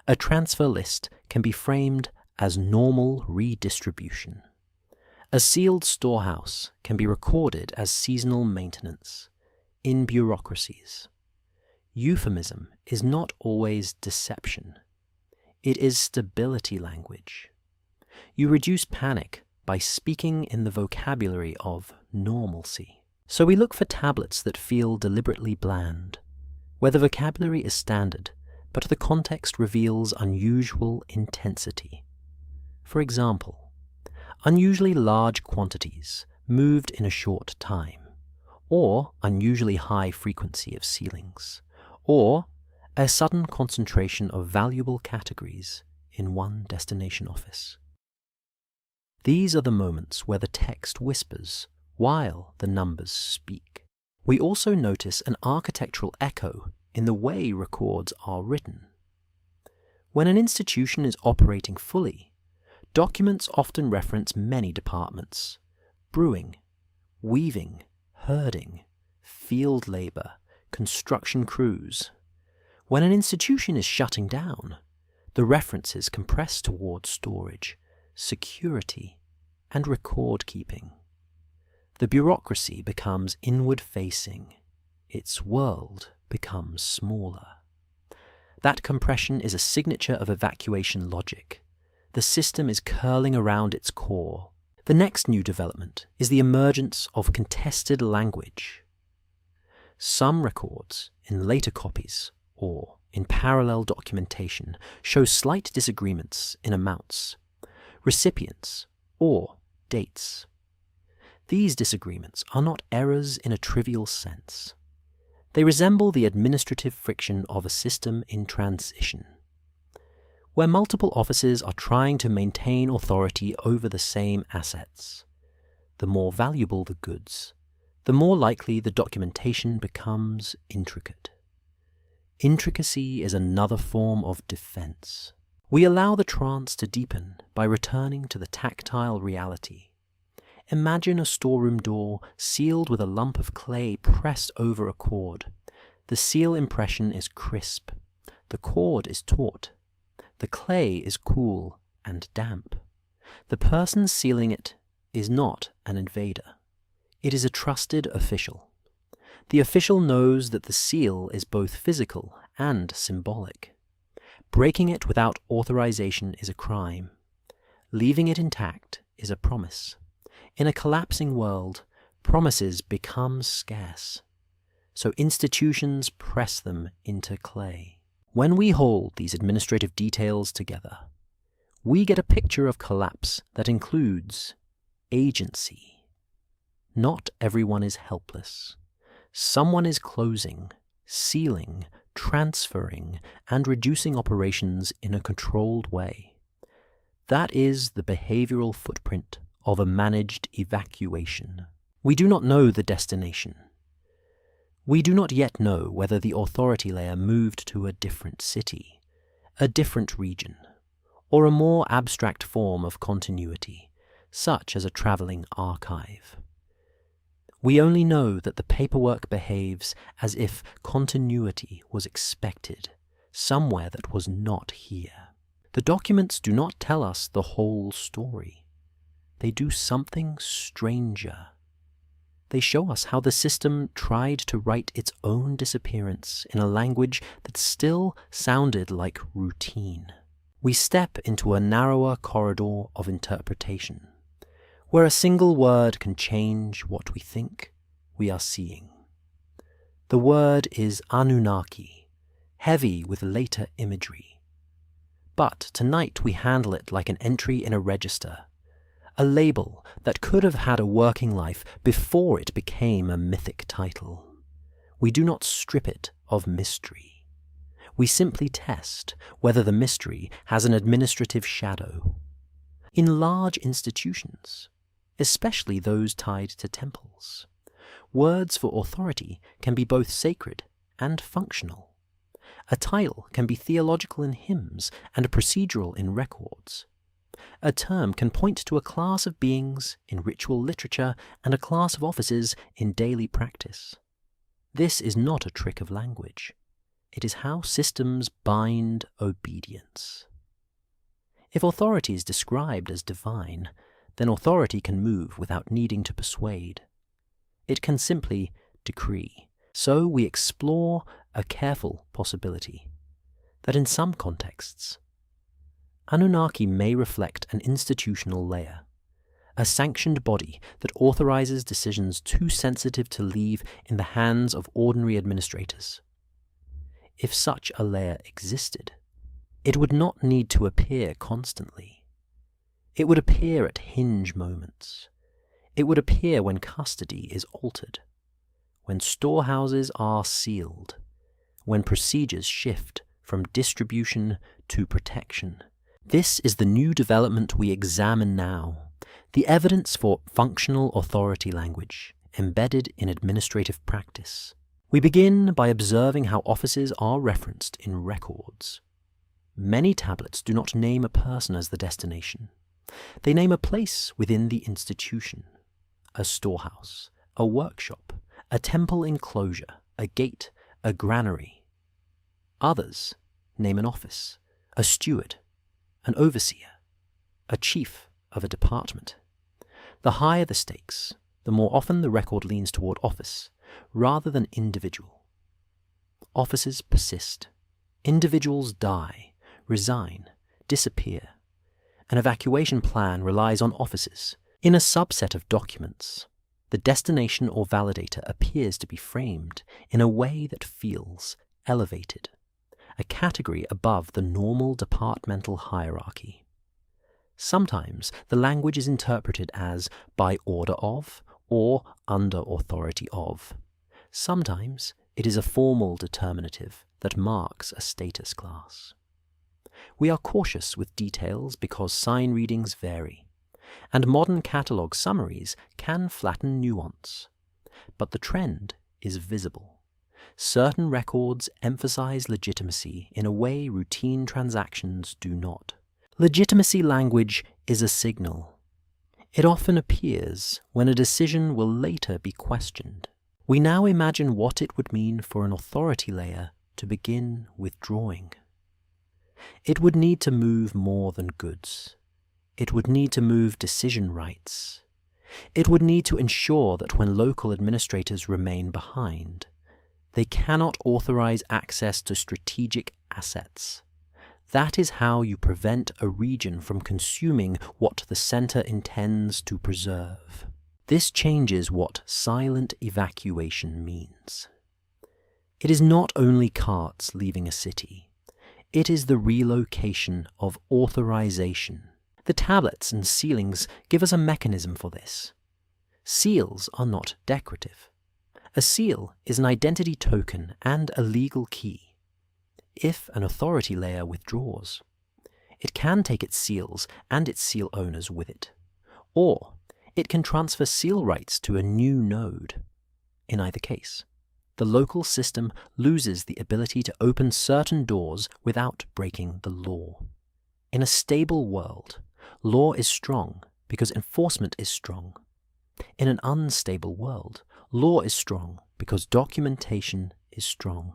A transfer list can be framed as normal redistribution. A sealed storehouse can be recorded as seasonal maintenance in bureaucracies. Euphemism is not always deception. It is stability language. You reduce panic by speaking in the vocabulary of normalcy. So we look for tablets that feel deliberately bland, where the vocabulary is standard, but the context reveals unusual intensity. For example, unusually large quantities moved in a short time, or unusually high frequency of ceilings, or a sudden concentration of valuable categories in one destination office. These are the moments where the text whispers while the numbers speak. We also notice an architectural echo in the way records are written. When an institution is operating fully, documents often reference many departments: brewing, weaving, herding, field labor, construction crews. When an institution is shutting down, the references compress toward storage, security, and record keeping. The bureaucracy becomes inward-facing. Its world becomes smaller. That compression is a signature of evacuation logic. The system is curling around its core. The next new development is the emergence of contested language. Some records, in later copies or in parallel documentation, show slight disagreements in amounts, recipients, or dates. These disagreements are not errors in a trivial sense. They resemble the administrative friction of a system in transition, where multiple offices are trying to maintain authority over the same assets. The more valuable the goods, the more likely the documentation becomes intricate. Intricacy is another form of defense. We allow the trance to deepen by returning to the tactile reality, Imagine a storeroom door sealed with a lump of clay pressed over a cord. The seal impression is crisp. The cord is taut. The clay is cool and damp. The person sealing it is not an invader. It is a trusted official. The official knows that the seal is both physical and symbolic. Breaking it without authorization is a crime. Leaving it intact is a promise. In a collapsing world, promises become scarce. So institutions press them into clay. When we hold these administrative details together, we get a picture of collapse that includes agency. Not everyone is helpless. Someone is closing, sealing, transferring, and reducing operations in a controlled way. That is the behavioral footprint of a managed evacuation. We do not know the destination. We do not yet know whether the authority layer moved to a different city, a different region, or a more abstract form of continuity, such as a traveling archive. We only know that the paperwork behaves as if continuity was expected somewhere that was not here. The documents do not tell us the whole story. They do something stranger. They show us how the system tried to write its own disappearance in a language that still sounded like routine. We step into a narrower corridor of interpretation, where a single word can change what we think we are seeing. The word is Anunnaki, heavy with later imagery. But tonight we handle it like an entry in a register, a label that could have had a working life before it became a mythic title. We do not strip it of mystery. We simply test whether the mystery has an administrative shadow. In large institutions, especially those tied to temples, words for authority can be both sacred and functional. A title can be theological in hymns and procedural in records. A term can point to a class of beings in ritual literature and a class of offices in daily practice. This is not a trick of language. It is how systems bind obedience. If authority is described as divine, then authority can move without needing to persuade. It can simply decree. So we explore a careful possibility that in some contexts, Anunnaki may reflect an institutional layer, a sanctioned body that authorizes decisions too sensitive to leave in the hands of ordinary administrators. If such a layer existed, it would not need to appear constantly. It would appear at hinge moments. It would appear when custody is altered, when storehouses are sealed, when procedures shift from distribution to protection. This is the new development we examine now, the evidence for functional authority language embedded in administrative practice. We begin by observing how offices are referenced in records. Many tablets do not name a person as the destination. They name a place within the institution, a storehouse, a workshop, a temple enclosure, a gate, a granary. Others name an office, a steward, an overseer, a chief of a department. The higher the stakes, the more often the record leans toward office rather than individual. Offices persist. Individuals die, resign, disappear. An evacuation plan relies on offices. In a subset of documents, the destination or validator appears to be framed in a way that feels elevated, a category above the normal departmental hierarchy. Sometimes the language is interpreted as by order of or under authority of. Sometimes it is a formal determinative that marks a status class. We are cautious with details because sign readings vary, and modern catalogue summaries can flatten nuance. But the trend is visible. Certain records emphasize legitimacy in a way routine transactions do not. Legitimacy language is a signal. It often appears when a decision will later be questioned. We now imagine what it would mean for an authority layer to begin withdrawing. It would need to move more than goods. It would need to move decision rights. It would need to ensure that when local administrators remain behind, they cannot authorize access to strategic assets. That is how you prevent a region from consuming what the center intends to preserve. This changes what silent evacuation means. It is not only carts leaving a city. It is the relocation of authorization. The tablets and sealings give us a mechanism for this. Seals are not decorative. A seal is an identity token and a legal key. If an authority layer withdraws, it can take its seals and its seal owners with it, or it can transfer seal rights to a new node. In either case, the local system loses the ability to open certain doors without breaking the law. In a stable world, law is strong because enforcement is strong. In an unstable world, law is strong because documentation is strong.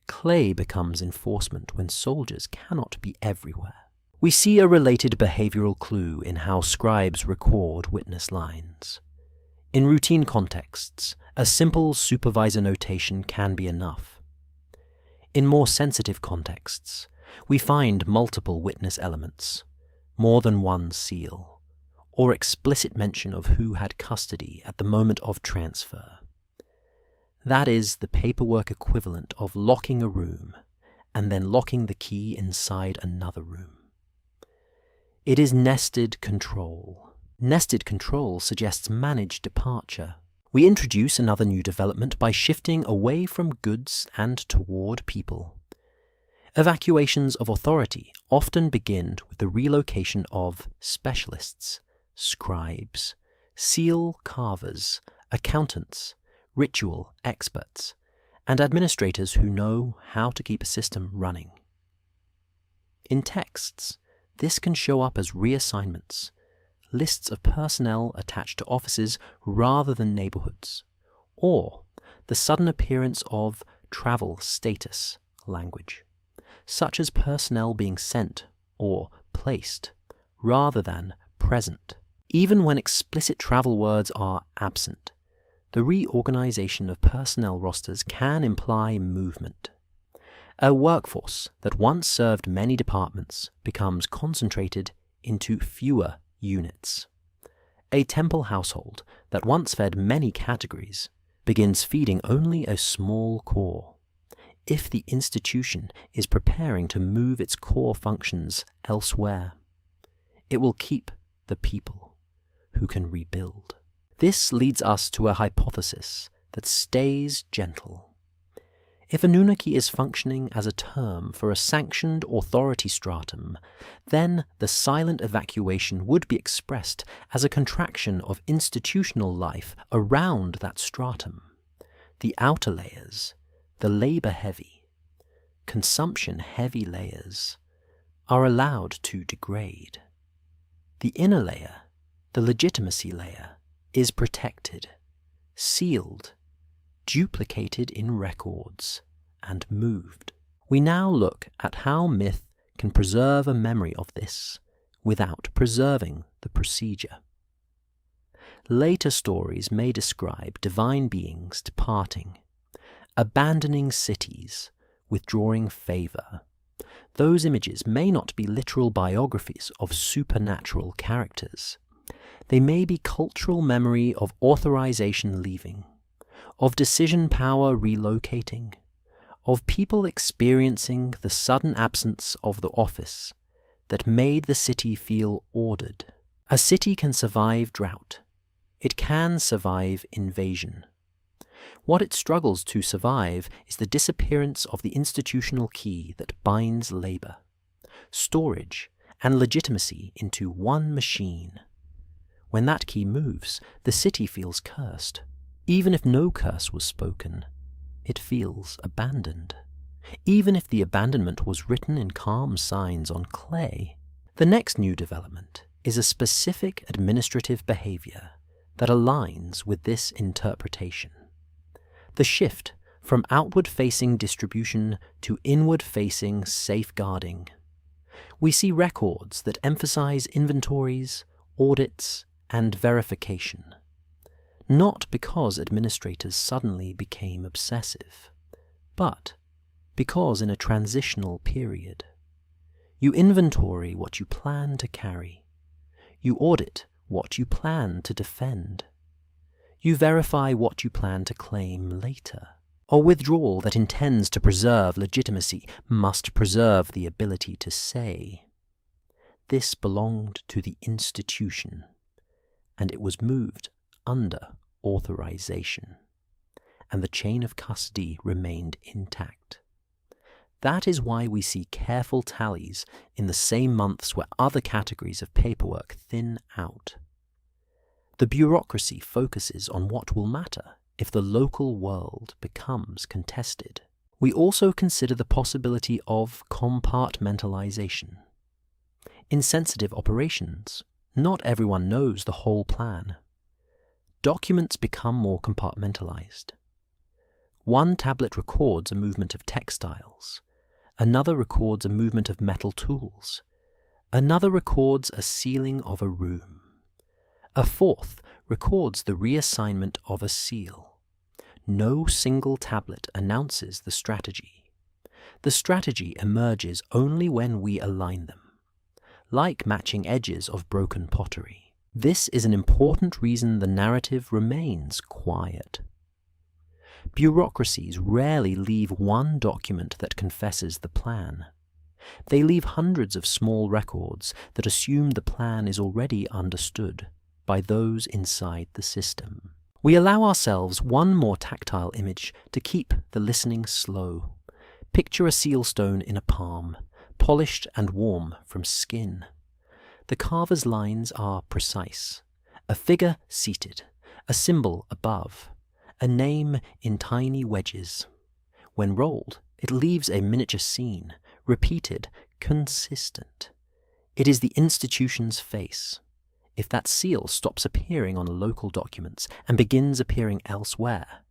Clay becomes enforcement when soldiers cannot be everywhere. We see a related behavioral clue in how scribes record witness lines. In routine contexts, a simple supervisor notation can be enough. In more sensitive contexts, we find multiple witness elements, more than one seal, or explicit mention of who had custody at the moment of transfer. That is the paperwork equivalent of locking a room and then locking the key inside another room. It is nested control. Nested control suggests managed departure. We introduce another new development by shifting away from goods and toward people. Evacuations of authority often begin with the relocation of specialists, scribes, seal carvers, accountants, ritual experts, and administrators who know how to keep a system running. In texts, this can show up as reassignments, lists of personnel attached to offices rather than neighborhoods, or the sudden appearance of travel status language, such as personnel being sent or placed rather than present. Even when explicit travel words are absent, the reorganization of personnel rosters can imply movement. A workforce that once served many departments becomes concentrated into fewer units. A temple household that once fed many categories begins feeding only a small core. If the institution is preparing to move its core functions elsewhere, it will keep the people who can rebuild. This leads us to a hypothesis that stays gentle. If Anunnaki is functioning as a term for a sanctioned authority stratum, then the silent evacuation would be expressed as a contraction of institutional life around that stratum. The outer layers, the labor-heavy, consumption-heavy layers, are allowed to degrade. The inner layer, the legitimacy layer, is protected, sealed, duplicated in records, and moved. We now look at how myth can preserve a memory of this without preserving the procedure. Later stories may describe divine beings departing, abandoning cities, withdrawing favor. Those images may not be literal biographies of supernatural characters. They may be cultural memory of authorization leaving, of decision power relocating, of people experiencing the sudden absence of the office that made the city feel ordered. A city can survive drought. It can survive invasion. What it struggles to survive is the disappearance of the institutional key that binds labor, storage, and legitimacy into one machine. When that key moves, the city feels cursed. Even if no curse was spoken, it feels abandoned. Even if the abandonment was written in calm signs on clay. The next new development is a specific administrative behavior that aligns with this interpretation. The shift from outward-facing distribution to inward-facing safeguarding. We see records that emphasize inventories, audits, and verification, not because administrators suddenly became obsessive, but because in a transitional period. You inventory what you plan to carry. You audit what you plan to defend. You verify what you plan to claim later. A withdrawal that intends to preserve legitimacy must preserve the ability to say, "This belonged to the institution, and it was moved under authorization, and the chain of custody remained intact." That is why we see careful tallies in the same months where other categories of paperwork thin out. The bureaucracy focuses on what will matter if the local world becomes contested. We also consider the possibility of compartmentalization. In sensitive operations, not everyone knows the whole plan. Documents become more compartmentalized. One tablet records a movement of textiles. Another records a movement of metal tools. Another records a sealing of a room. A fourth records the reassignment of a seal. No single tablet announces the strategy. The strategy emerges only when we align them, like matching edges of broken pottery. This is an important reason the narrative remains quiet. Bureaucracies rarely leave one document that confesses the plan. They leave hundreds of small records that assume the plan is already understood by those inside the system. We allow ourselves one more tactile image to keep the listening slow. Picture a seal stone in a palm, polished and warm from skin. The carver's lines are precise. A figure seated, a symbol above, a name in tiny wedges. When rolled, it leaves a miniature scene, repeated, consistent. It is the institution's face. If that seal stops appearing on local documents and begins appearing elsewhere,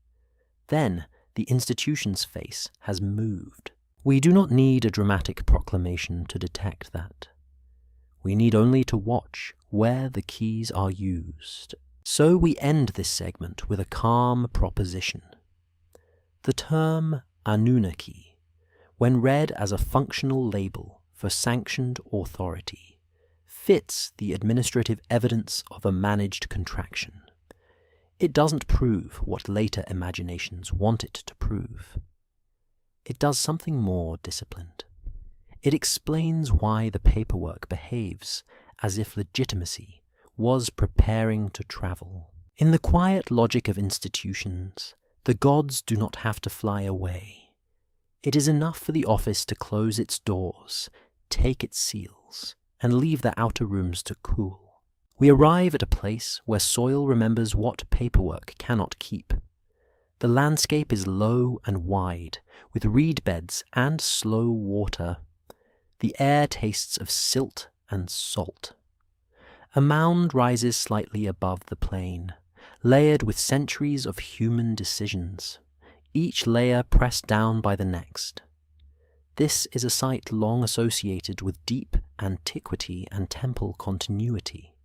then the institution's face has moved. We do not need a dramatic proclamation to detect that. We need only to watch where the keys are used. So we end this segment with a calm proposition. The term Anunnaki, when read as a functional label for sanctioned authority, fits the administrative evidence of a managed contraction. It doesn't prove what later imaginations want it to prove. It does something more disciplined. It explains why the paperwork behaves as if legitimacy was preparing to travel. In the quiet logic of institutions, the gods do not have to fly away. It is enough for the office to close its doors, take its seals, and leave the outer rooms to cool. We arrive at a place where soil remembers what paperwork cannot keep. The landscape is low and wide, with reed beds and slow water. The air tastes of silt and salt. A mound rises slightly above the plain, layered with centuries of human decisions, each layer pressed down by the next. This is a site long associated with deep antiquity and temple continuity,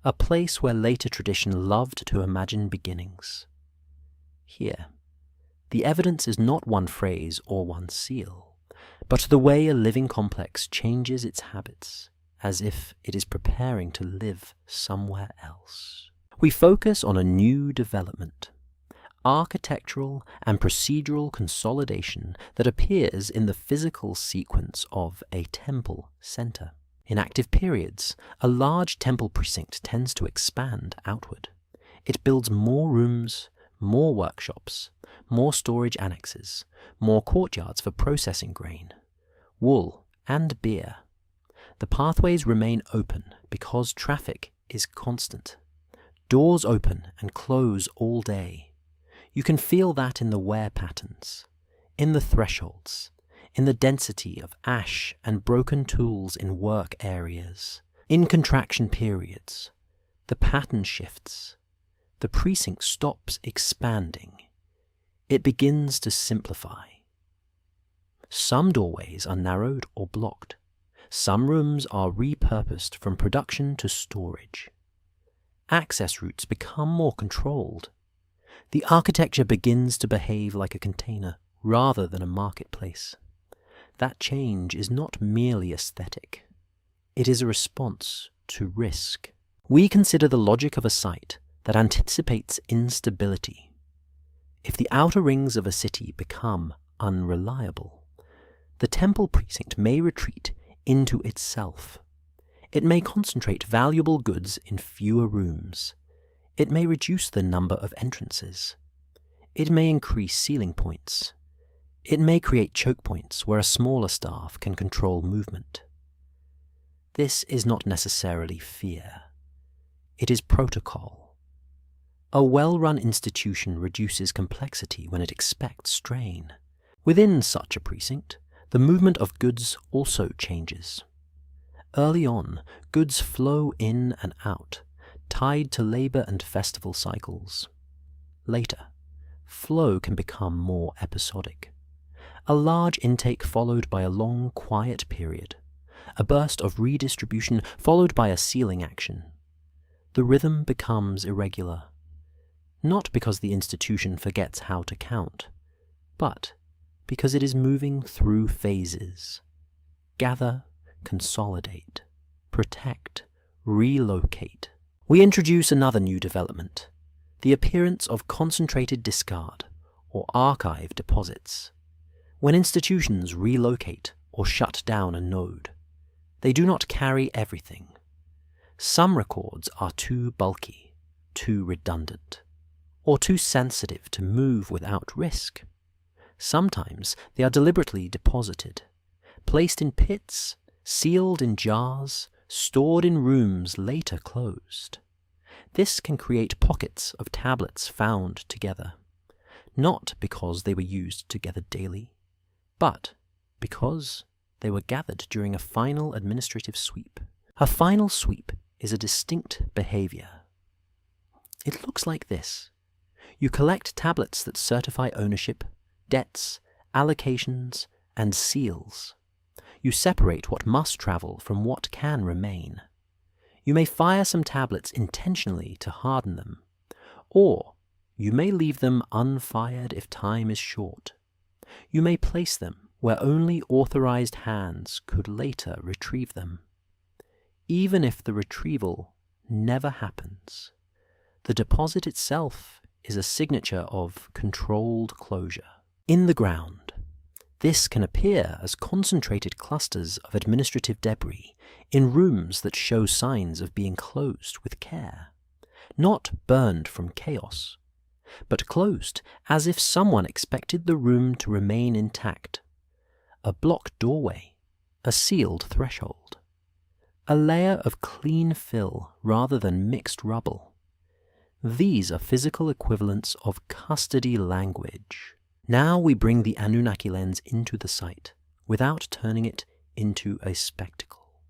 a place where later tradition loved to imagine beginnings. Here, the evidence is not one phrase or one seal, but the way a living complex changes its habits, as if it is preparing to live somewhere else. We focus on a new development, architectural and procedural consolidation that appears in the physical sequence of a temple center. In active periods, a large temple precinct tends to expand outward. It builds more rooms, more workshops, more storage annexes, more courtyards for processing grain, wool, and beer. The pathways remain open because traffic is constant. Doors open and close all day. You can feel that in the wear patterns, in the thresholds, in the density of ash and broken tools in work areas, In contraction periods, the pattern shifts. The precinct stops expanding. It begins to simplify. Some doorways are narrowed or blocked. Some rooms are repurposed from production to storage. Access routes become more controlled. The architecture begins to behave like a container rather than a marketplace. That change is not merely aesthetic. It is a response to risk. We consider the logic of a site that anticipates instability. If the outer rings of a city become unreliable, the temple precinct may retreat into itself. It may concentrate valuable goods in fewer rooms. It may reduce the number of entrances. It may increase ceiling points. It may create choke points where a smaller staff can control movement. This is not necessarily fear. It is protocol. A well-run institution reduces complexity when it expects strain. Within such a precinct, the movement of goods also changes. Early on, goods flow in and out, tied to labor and festival cycles. Later, flow can become more episodic. A large intake followed by a long, quiet period. A burst of redistribution followed by a sealing action. The rhythm becomes irregular, not because the institution forgets how to count, but because it is moving through phases. Gather, consolidate, protect, relocate. We introduce another new development, the appearance of concentrated discard or archive deposits. When institutions relocate or shut down a node, they do not carry everything. Some records are too bulky, too redundant, or too sensitive to move without risk. Sometimes they are deliberately deposited, placed in pits, sealed in jars, stored in rooms later closed. This can create pockets of tablets found together, not because they were used together daily, but because they were gathered during a final administrative sweep. A final sweep is a distinct behavior. It looks like this. You collect tablets that certify ownership, debts, allocations, and seals. You separate what must travel from what can remain. You may fire some tablets intentionally to harden them, or you may leave them unfired if time is short. You may place them where only authorized hands could later retrieve them. Even if the retrieval never happens, the deposit itself is a signature of controlled closure. In the ground, this can appear as concentrated clusters of administrative debris in rooms that show signs of being closed with care, not burned from chaos, but closed as if someone expected the room to remain intact. A blocked doorway, a sealed threshold, a layer of clean fill rather than mixed rubble. These are physical equivalents of custody language. Now we bring the Anunnaki lens into the site without turning it into a spectacle.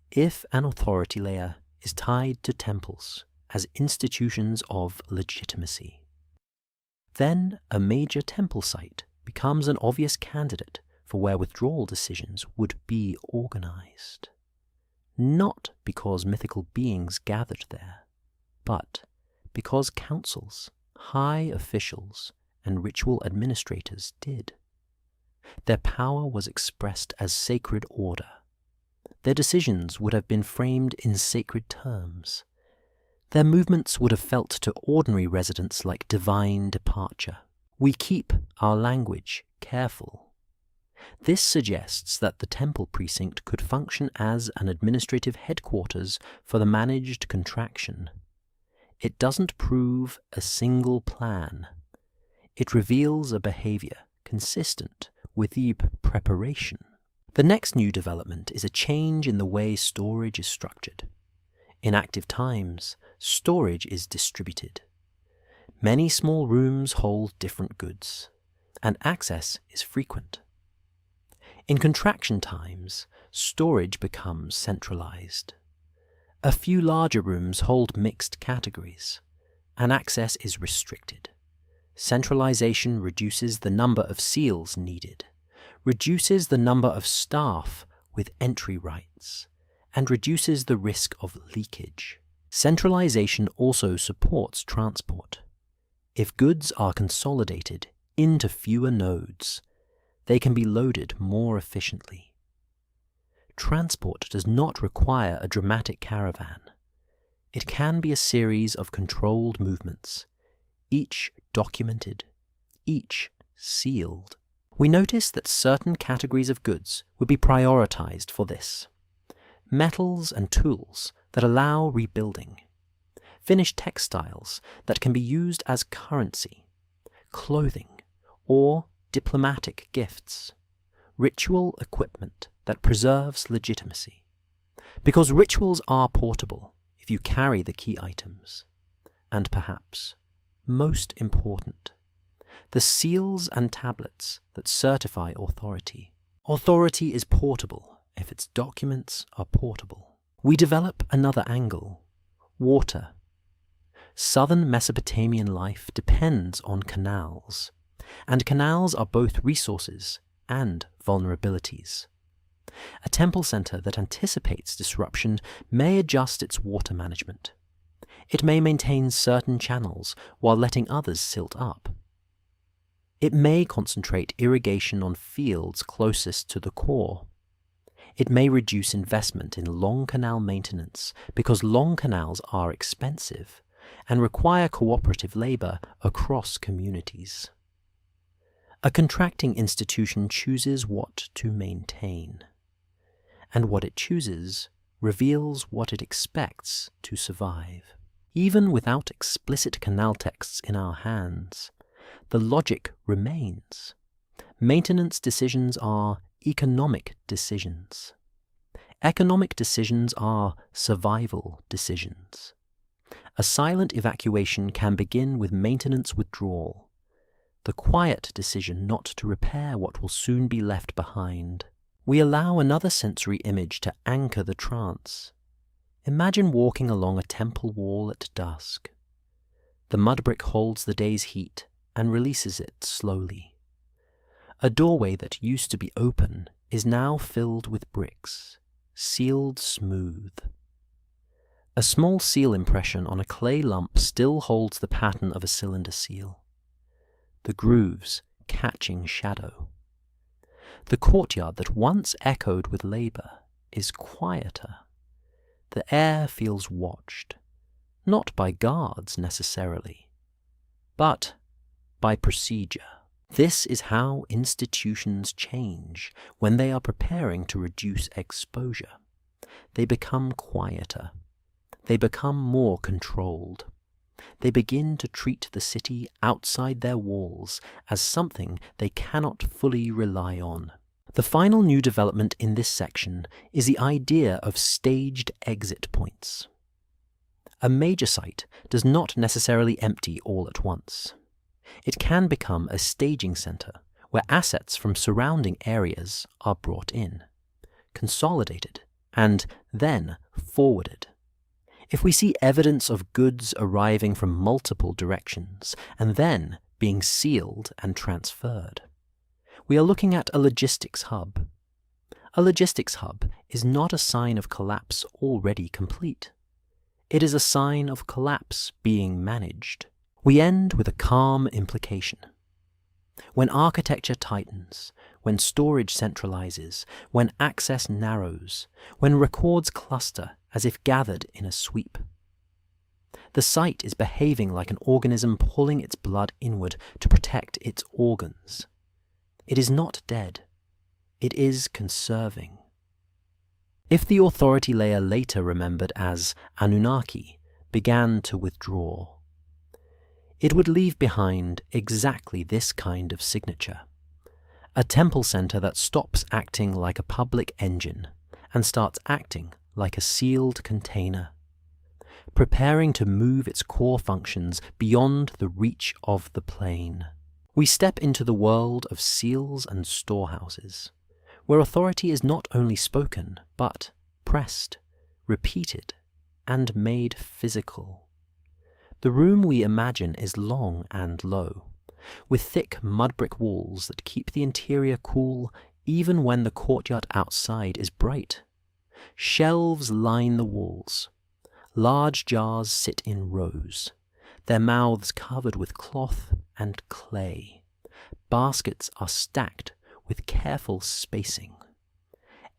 If an authority layer is tied to temples as institutions of legitimacy, then a major temple site becomes an obvious candidate for where withdrawal decisions would be organized. Not because mythical beings gathered there, but because councils, high officials, and ritual administrators did. Their power was expressed as sacred order. Their decisions would have been framed in sacred terms. Their movements would have felt to ordinary residents like divine departure. We keep our language careful. This suggests that the temple precinct could function as an administrative headquarters for the managed contraction. It doesn't prove a single plan. It reveals a behavior consistent with the preparation. The next new development is a change in the way storage is structured. In active times, storage is distributed. Many small rooms hold different goods, and access is frequent. In contraction times, storage becomes centralized. A few larger rooms hold mixed categories, and access is restricted. Centralization reduces the number of seals needed, reduces the number of staff with entry rights, and reduces the risk of leakage. Centralization also supports transport. If goods are consolidated into fewer nodes, they can be loaded more efficiently. Transport does not require a dramatic caravan. It can be a series of controlled movements, each documented, each sealed. We notice that certain categories of goods would be prioritized for this. Metals and tools that allow rebuilding, finished textiles that can be used as currency, clothing, or diplomatic gifts, ritual equipment that preserves legitimacy. Because rituals are portable if you carry the key items. And perhaps, most important, the seals and tablets that certify authority. Authority is portable if its documents are portable. We develop another angle: water. Southern Mesopotamian life depends on canals, and canals are both resources and vulnerabilities. A temple center that anticipates disruption may adjust its water management. It may maintain certain channels while letting others silt up. It may concentrate irrigation on fields closest to the core. It may reduce investment in long canal maintenance because long canals are expensive and require cooperative labor across communities. A contracting institution chooses what to maintain, and what it chooses reveals what it expects to survive. Even without explicit canal texts in our hands, the logic remains. Maintenance decisions are economic decisions. Economic decisions are survival decisions. A silent evacuation can begin with maintenance withdrawal, the quiet decision not to repair what will soon be left behind. We allow another sensory image to anchor the trance. Imagine walking along a temple wall at dusk. The mud brick holds the day's heat and releases it slowly. A doorway that used to be open is now filled with bricks, sealed smooth. A small seal impression on a clay lump still holds the pattern of a cylinder seal, the grooves catching shadow. The courtyard that once echoed with labor is quieter. The air feels watched, not by guards necessarily, but by procedure. This is how institutions change when they are preparing to reduce exposure. They become quieter. They become more controlled. They begin to treat the city outside their walls as something they cannot fully rely on. The final new development in this section is the idea of staged exit points. A major site does not necessarily empty all at once. It can become a staging center where assets from surrounding areas are brought in, consolidated, and then forwarded. If we see evidence of goods arriving from multiple directions and then being sealed and transferred, we are looking at a logistics hub. A logistics hub is not a sign of collapse already complete. It is a sign of collapse being managed. We end with a calm implication. When architecture tightens, when storage centralizes, when access narrows, when records cluster as if gathered in a sweep, the site is behaving like an organism pulling its blood inward to protect its organs. It is not dead. It is conserving. If the authority layer later remembered as Anunnaki began to withdraw, it would leave behind exactly this kind of signature. A temple center that stops acting like a public engine and starts acting like a sealed container, preparing to move its core functions beyond the reach of the plane. We step into the world of seals and storehouses, where authority is not only spoken, but pressed, repeated, and made physical. The room we imagine is long and low, with thick mud brick walls that keep the interior cool even when the courtyard outside is bright. Shelves line the walls. Large jars sit in rows, their mouths covered with cloth and clay. Baskets are stacked with careful spacing.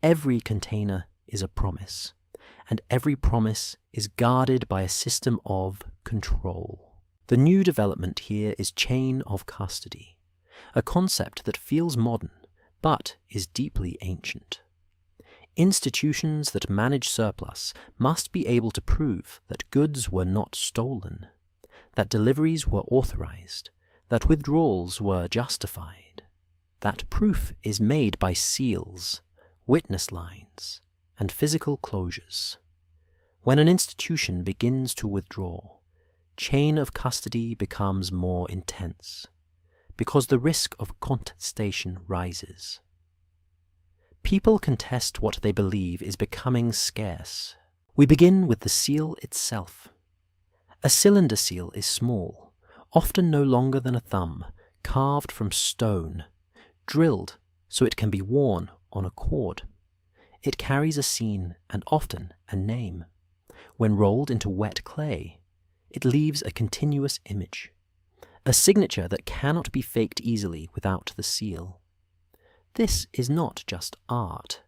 Every container is a promise, and every promise is guarded by a system of control. The new development here is chain of custody, a concept that feels modern, but is deeply ancient. Institutions that manage surplus must be able to prove that goods were not stolen, that deliveries were authorized, that withdrawals were justified. That proof is made by seals, witness lines, and physical closures. When an institution begins to withdraw, chain of custody becomes more intense, because the risk of contestation rises. People contest what they believe is becoming scarce. We begin with the seal itself. A cylinder seal is small, often no longer than a thumb, carved from stone, drilled so it can be worn on a cord. It carries a scene and often a name. When rolled into wet clay, it leaves a continuous image, a signature that cannot be faked easily without the seal. This is not just art.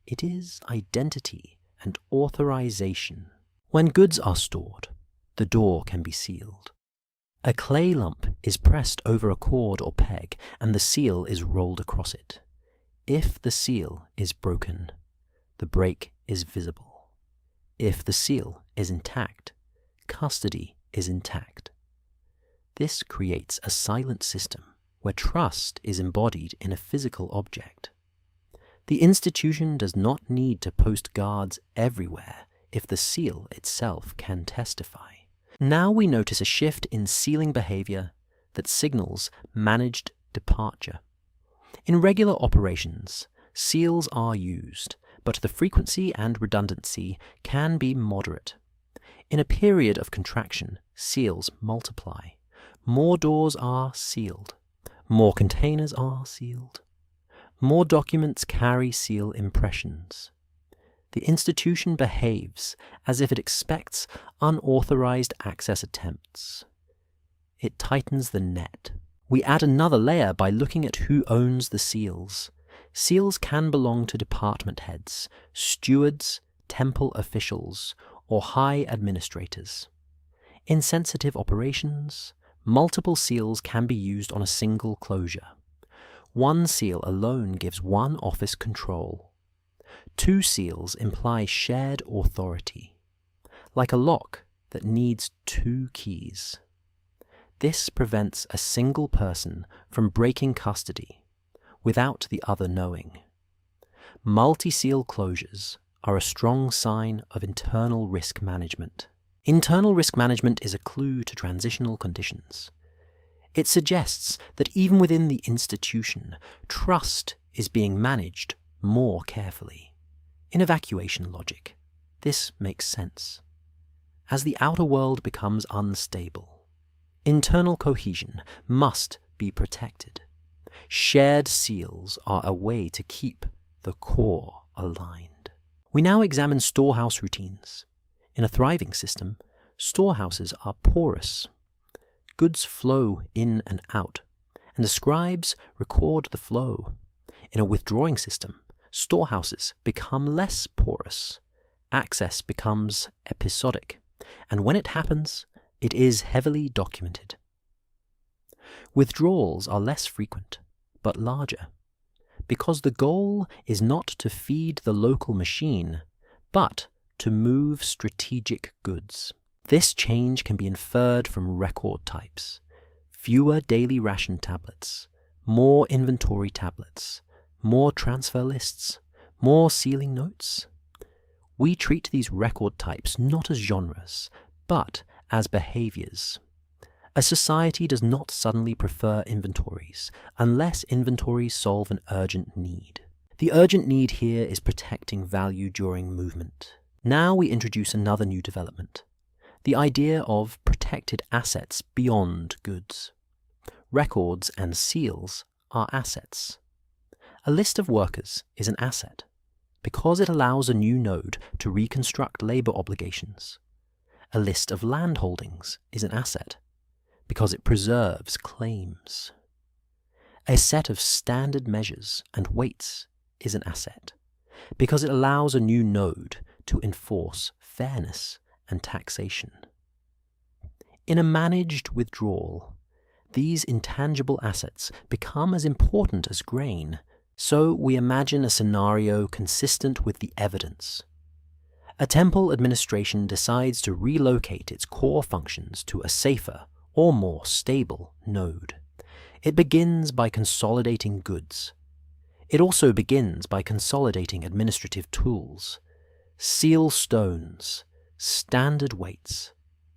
It is identity and authorization. When goods are stored, the door can be sealed. A clay lump is pressed over a cord or peg, and the seal is rolled across it. If the seal is broken, the break is visible. If the seal is intact, custody is intact. This creates a silent system where trust is embodied in a physical object. The institution does not need to post guards everywhere if the seal itself can testify. Now we notice a shift in sealing behavior that signals managed departure. In regular operations, seals are used, but the frequency and redundancy can be moderate. In a period of contraction, seals multiply. More doors are sealed. More containers are sealed. More documents carry seal impressions. The institution behaves as if it expects unauthorized access attempts. It tightens the net. We add another layer by looking at who owns the seals. Seals can belong to department heads, stewards, temple officials, or high administrators. In sensitive operations, multiple seals can be used on a single closure. One seal alone gives one office control. Two seals imply shared authority, like a lock that needs two keys. This prevents a single person from breaking custody without the other knowing. Multi-seal closures are a strong sign of internal risk management. Internal risk management is a clue to transitional conditions. It suggests that even within the institution, trust is being managed more carefully. In evacuation logic, this makes sense. As the outer world becomes unstable, internal cohesion must be protected. Shared seals are a way to keep the core aligned. We now examine storehouse routines. In a thriving system, storehouses are porous. Goods flow in and out, and the scribes record the flow. In a withdrawing system, storehouses become less porous. Access becomes episodic, and when it happens, it is heavily documented. Withdrawals are less frequent, but larger, because the goal is not to feed the local machine, but to move strategic goods. This change can be inferred from record types: fewer daily ration tablets, more inventory tablets, more transfer lists, more sealing notes. We treat these record types not as genres, but as behaviors. A society does not suddenly prefer inventories unless inventories solve an urgent need. The urgent need here is protecting value during movement. Now we introduce another new development, the idea of protected assets beyond goods. Records and seals are assets. A list of workers is an asset because it allows a new node to reconstruct labor obligations. A list of land holdings is an asset because it preserves claims. A set of standard measures and weights is an asset because it allows a new node to enforce fairness and taxation. In a managed withdrawal, these intangible assets become as important as grain, so we imagine a scenario consistent with the evidence. A temple administration decides to relocate its core functions to a safer or more stable node. It begins by consolidating goods. It also begins by consolidating administrative tools, seal stones, standard weights,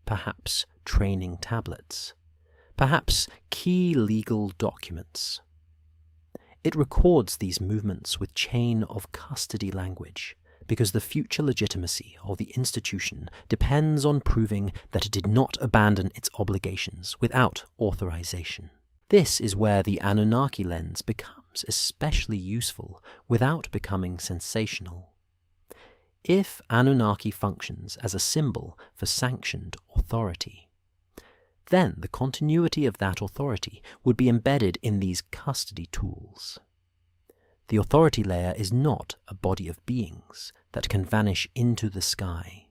perhaps training tablets, perhaps key legal documents. It records these movements with chain of custody language, because the future legitimacy of the institution depends on proving that it did not abandon its obligations without authorization. This is where the Anunnaki lens becomes especially useful without becoming sensational. If Anunnaki functions as a symbol for sanctioned authority, then the continuity of that authority would be embedded in these custody tools. The authority layer is not a body of beings that can vanish into the sky.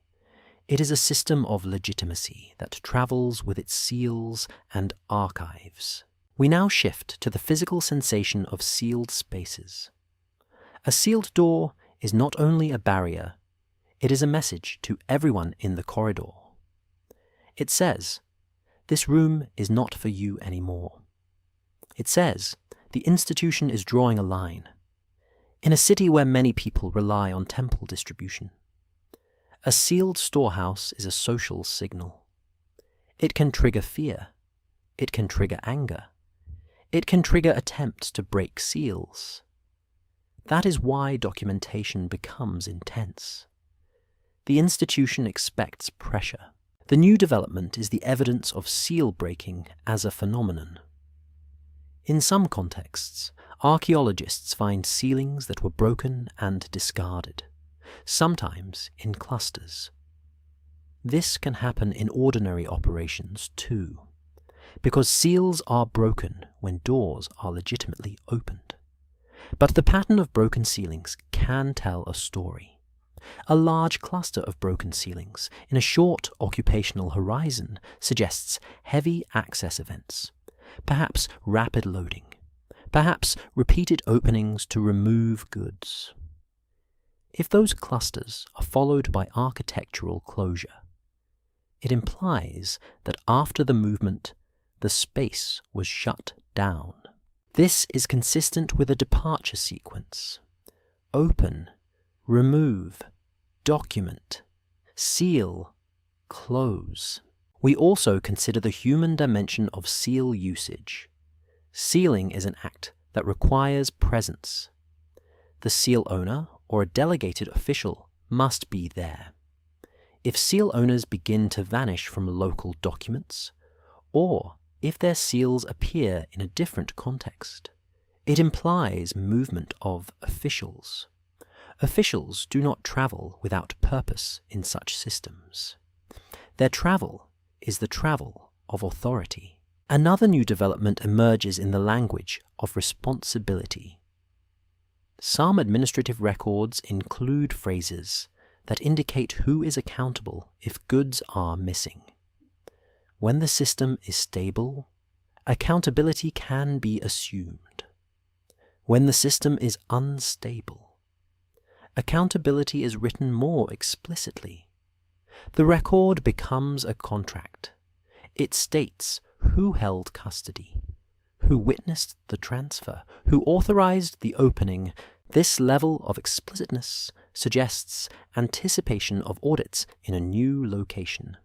It is a system of legitimacy that travels with its seals and archives. We now shift to the physical sensation of sealed spaces. A sealed door is not only a barrier, it is a message to everyone in the corridor. It says, "This room is not for you anymore." It says, the institution is drawing a line. In a city where many people rely on temple distribution, a sealed storehouse is a social signal. It can trigger fear. It can trigger anger. It can trigger attempts to break seals. That is why documentation becomes intense. The institution expects pressure. The new development is the evidence of seal breaking as a phenomenon. In some contexts, archaeologists find sealings that were broken and discarded, sometimes in clusters. This can happen in ordinary operations too, because seals are broken when doors are legitimately opened. But the pattern of broken ceilings can tell a story. A large cluster of broken ceilings in a short occupational horizon suggests heavy access events, perhaps rapid loading, perhaps repeated openings to remove goods. If those clusters are followed by architectural closure, it implies that after the movement, the space was shut down. This is consistent with a departure sequence. Open, remove, document, seal, close. We also consider the human dimension of seal usage. Sealing is an act that requires presence. The seal owner or a delegated official must be there. If seal owners begin to vanish from local documents, or if their seals appear in a different context, it implies movement of officials. Officials do not travel without purpose in such systems. Their travel is the travel of authority. Another new development emerges in the language of responsibility. Some administrative records include phrases that indicate who is accountable if goods are missing. When the system is stable, accountability can be assumed. When the system is unstable, accountability is written more explicitly. The record becomes a contract. It states who held custody, who witnessed the transfer, who authorized the opening. This level of explicitness suggests anticipation of audits in a new location.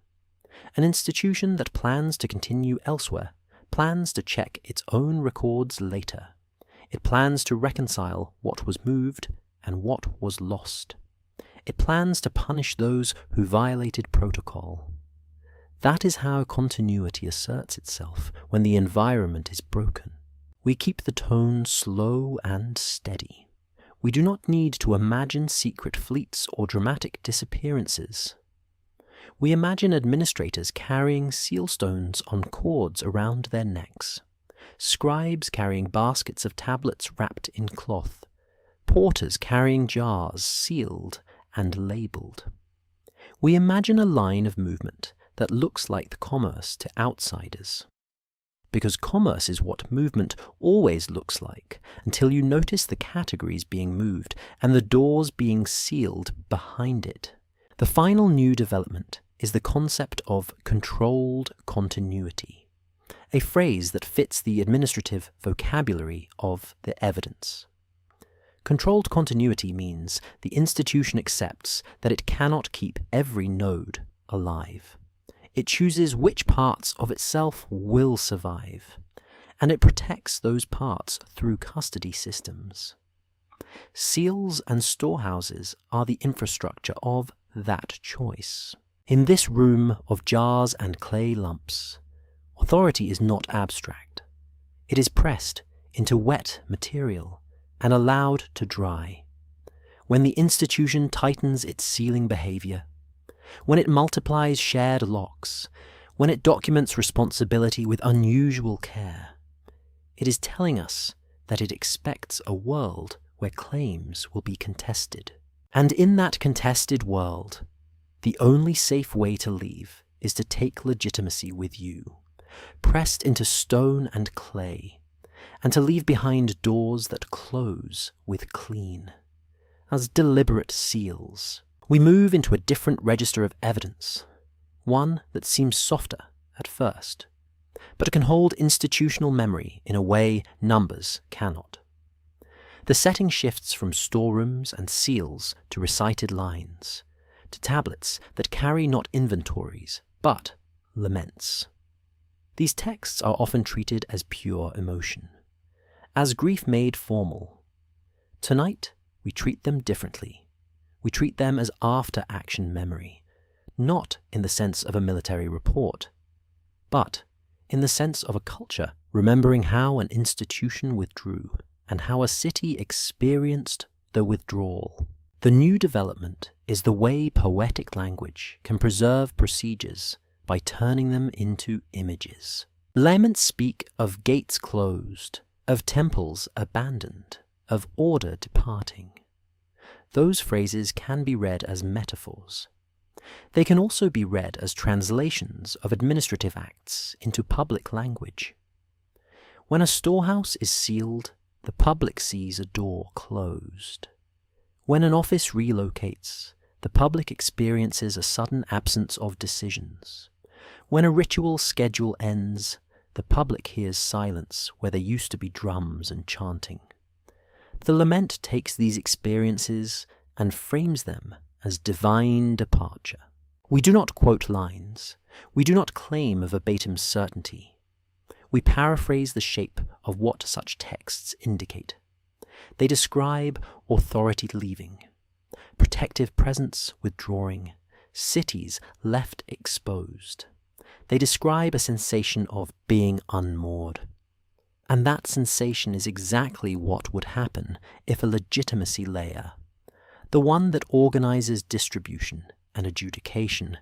An institution that plans to continue elsewhere plans to check its own records later. It plans to reconcile what was moved and what was lost. It plans to punish those who violated protocol. That is how continuity asserts itself when the environment is broken. We keep the tone slow and steady. We do not need to imagine secret fleets or dramatic disappearances. We imagine administrators carrying seal stones on cords around their necks, scribes carrying baskets of tablets wrapped in cloth, porters carrying jars sealed and labelled. We imagine a line of movement that looks like commerce to outsiders. Because commerce is what movement always looks like until you notice the categories being moved and the doors being sealed behind it. The final new development is the concept of controlled continuity, a phrase that fits the administrative vocabulary of the evidence. Controlled continuity means the institution accepts that it cannot keep every node alive. It chooses which parts of itself will survive, and it protects those parts through custody systems. Seals and storehouses are the infrastructure of that choice. In this room of jars and clay lumps, authority is not abstract. It is pressed into wet material and allowed to dry. When the institution tightens its sealing behavior, when it multiplies shared locks, when it documents responsibility with unusual care, it is telling us that it expects a world where claims will be contested. And in that contested world, the only safe way to leave is to take legitimacy with you, pressed into stone and clay, and to leave behind doors that close with clean, as deliberate seals. We move into a different register of evidence, one that seems softer at first, but can hold institutional memory in a way numbers cannot. The setting shifts from storerooms and seals to recited lines, to tablets that carry not inventories, but laments. These texts are often treated as pure emotion, as grief made formal. Tonight, we treat them differently. We treat them as after-action memory, not in the sense of a military report, but in the sense of a culture remembering how an institution withdrew and how a city experienced the withdrawal. The new development is the way poetic language can preserve procedures by turning them into images. Laments speak of gates closed, of temples abandoned, of order departing. Those phrases can be read as metaphors. They can also be read as translations of administrative acts into public language. When a storehouse is sealed, the public sees a door closed. When an office relocates, the public experiences a sudden absence of decisions. When a ritual schedule ends, the public hears silence where there used to be drums and chanting. The lament takes these experiences and frames them as divine departure. We do not quote lines. We do not claim a verbatim certainty. We paraphrase the shape of what such texts indicate. They describe authority leaving, protective presence withdrawing, cities left exposed. They describe a sensation of being unmoored. And that sensation is exactly what would happen if a legitimacy layer, the one that organizes distribution and adjudication,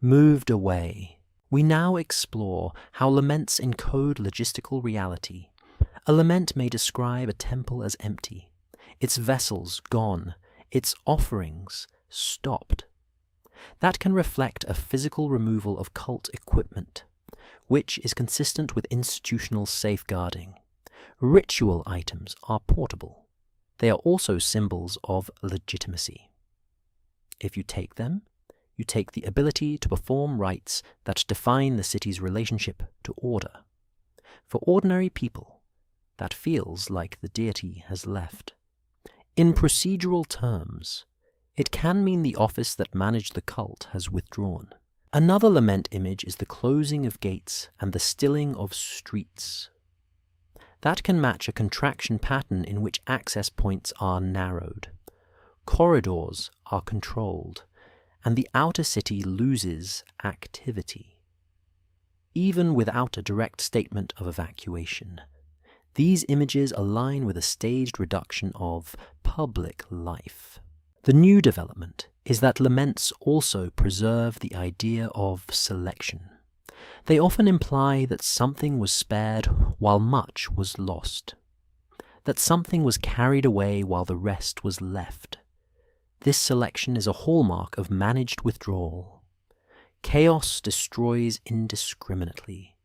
moved away. We now explore how laments encode logistical reality. A lament may describe a temple as empty, its vessels gone, its offerings stopped. That can reflect a physical removal of cult equipment, which is consistent with institutional safeguarding. Ritual items are portable. They are also symbols of legitimacy. If you take them, you take the ability to perform rites that define the city's relationship to order. For ordinary people, that feels like the deity has left. In procedural terms, it can mean the office that managed the cult has withdrawn. Another lament image is the closing of gates and the stilling of streets. That can match a contraction pattern in which access points are narrowed, corridors are controlled, and the outer city loses activity. Even without a direct statement of evacuation, these images align with a staged reduction of public life. The new development is that laments also preserve the idea of selection. They often imply that something was spared while much was lost, that something was carried away while the rest was left. This selection is a hallmark of managed withdrawal. Chaos destroys indiscriminately.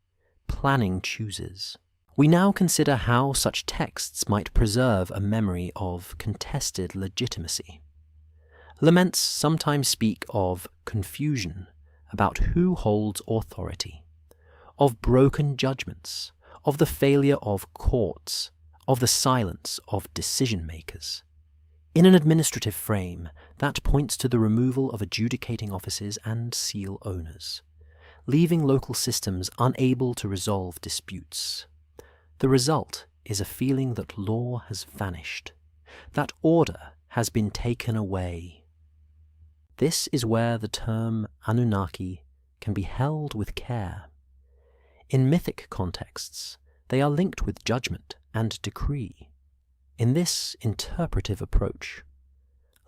Planning chooses. We now consider how such texts might preserve a memory of contested legitimacy. Laments sometimes speak of confusion about who holds authority, of broken judgments, of the failure of courts, of the silence of decision-makers. In an administrative frame, that points to the removal of adjudicating offices and seal owners, leaving local systems unable to resolve disputes. The result is a feeling that law has vanished, that order has been taken away. This is where the term Anunnaki can be held with care. In mythic contexts, they are linked with judgment and decree. In this interpretive approach,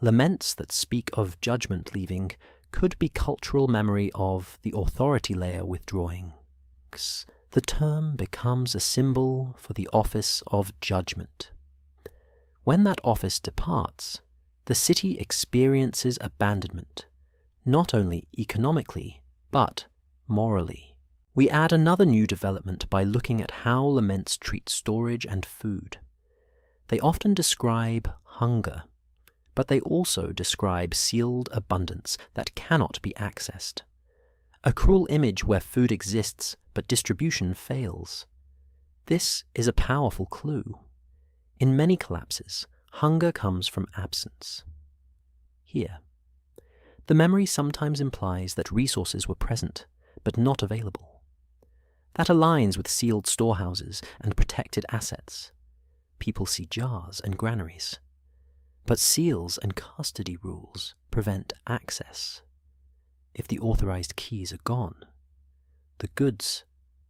laments that speak of judgment leaving could be cultural memory of the authority layer withdrawing. The term becomes a symbol for the office of judgment. When that office departs, the city experiences abandonment, not only economically, but morally. We add another new development by looking at how laments treat storage and food. They often describe hunger, but they also describe sealed abundance that cannot be accessed. A cruel image where food exists but distribution fails. This is a powerful clue. In many collapses, hunger comes from absence. Here, the memory sometimes implies that resources were present, but not available. That aligns with sealed storehouses and protected assets. People see jars and granaries, but seals and custody rules prevent access. If the authorized keys are gone, the goods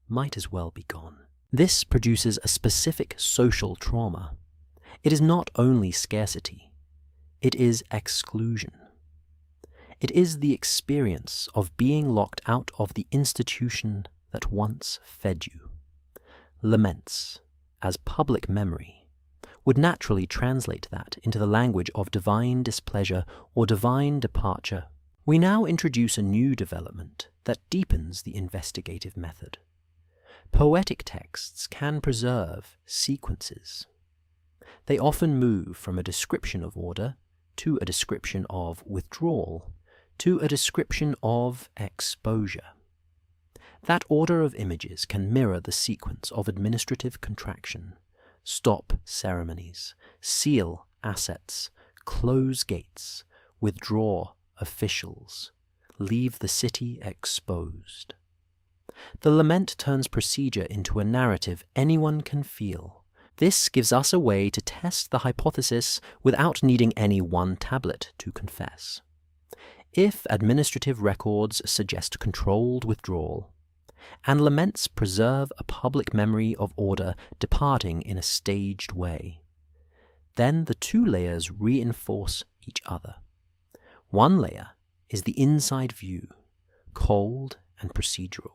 might as well be gone. This produces a specific social trauma. It is not only scarcity, it is exclusion. It is the experience of being locked out of the institution that once fed you. Laments, as public memory, would naturally translate that into the language of divine displeasure or divine departure. We now introduce a new development that deepens the investigative method. Poetic texts can preserve sequences. They often move from a description of order to a description of withdrawal to a description of exposure. That order of images can mirror the sequence of administrative contraction, stop ceremonies, seal assets, close gates, withdraw officials, leave the city exposed. The lament turns procedure into a narrative anyone can feel. This gives us a way to test the hypothesis without needing any one tablet to confess. If administrative records suggest controlled withdrawal, and laments preserve a public memory of order departing in a staged way, then the two layers reinforce each other. One layer is the inside view, cold and procedural.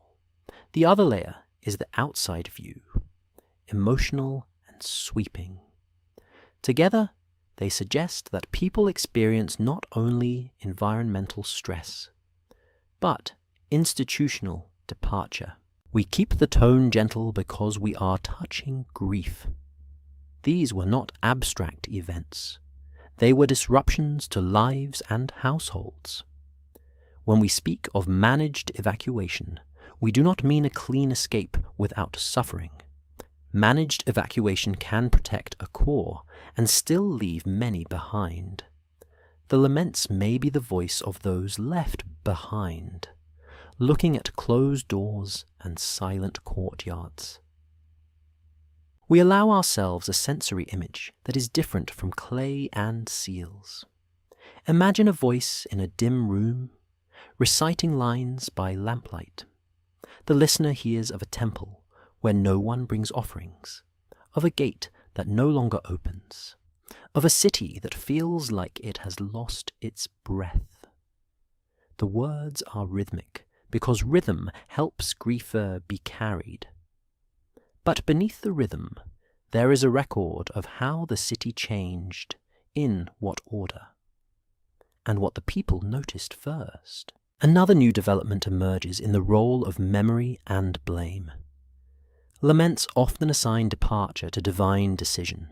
The other layer is the outside view, emotional and sweeping. Together, they suggest that people experience not only environmental stress, but institutional departure. We keep the tone gentle because we are touching grief. These were not abstract events. They were disruptions to lives and households. When we speak of managed evacuation, we do not mean a clean escape without suffering. Managed evacuation can protect a core and still leave many behind. The laments may be the voice of those left behind, looking at closed doors and silent courtyards. We allow ourselves a sensory image that is different from clay and seals. Imagine a voice in a dim room, reciting lines by lamplight. The listener hears of a temple where no one brings offerings, of a gate that no longer opens, of a city that feels like it has lost its breath. The words are rhythmic because rhythm helps griefer be carried. But beneath the rhythm, there is a record of how the city changed, in what order, and what the people noticed first. Another new development emerges in the role of memory and blame. Laments often assign departure to divine decision.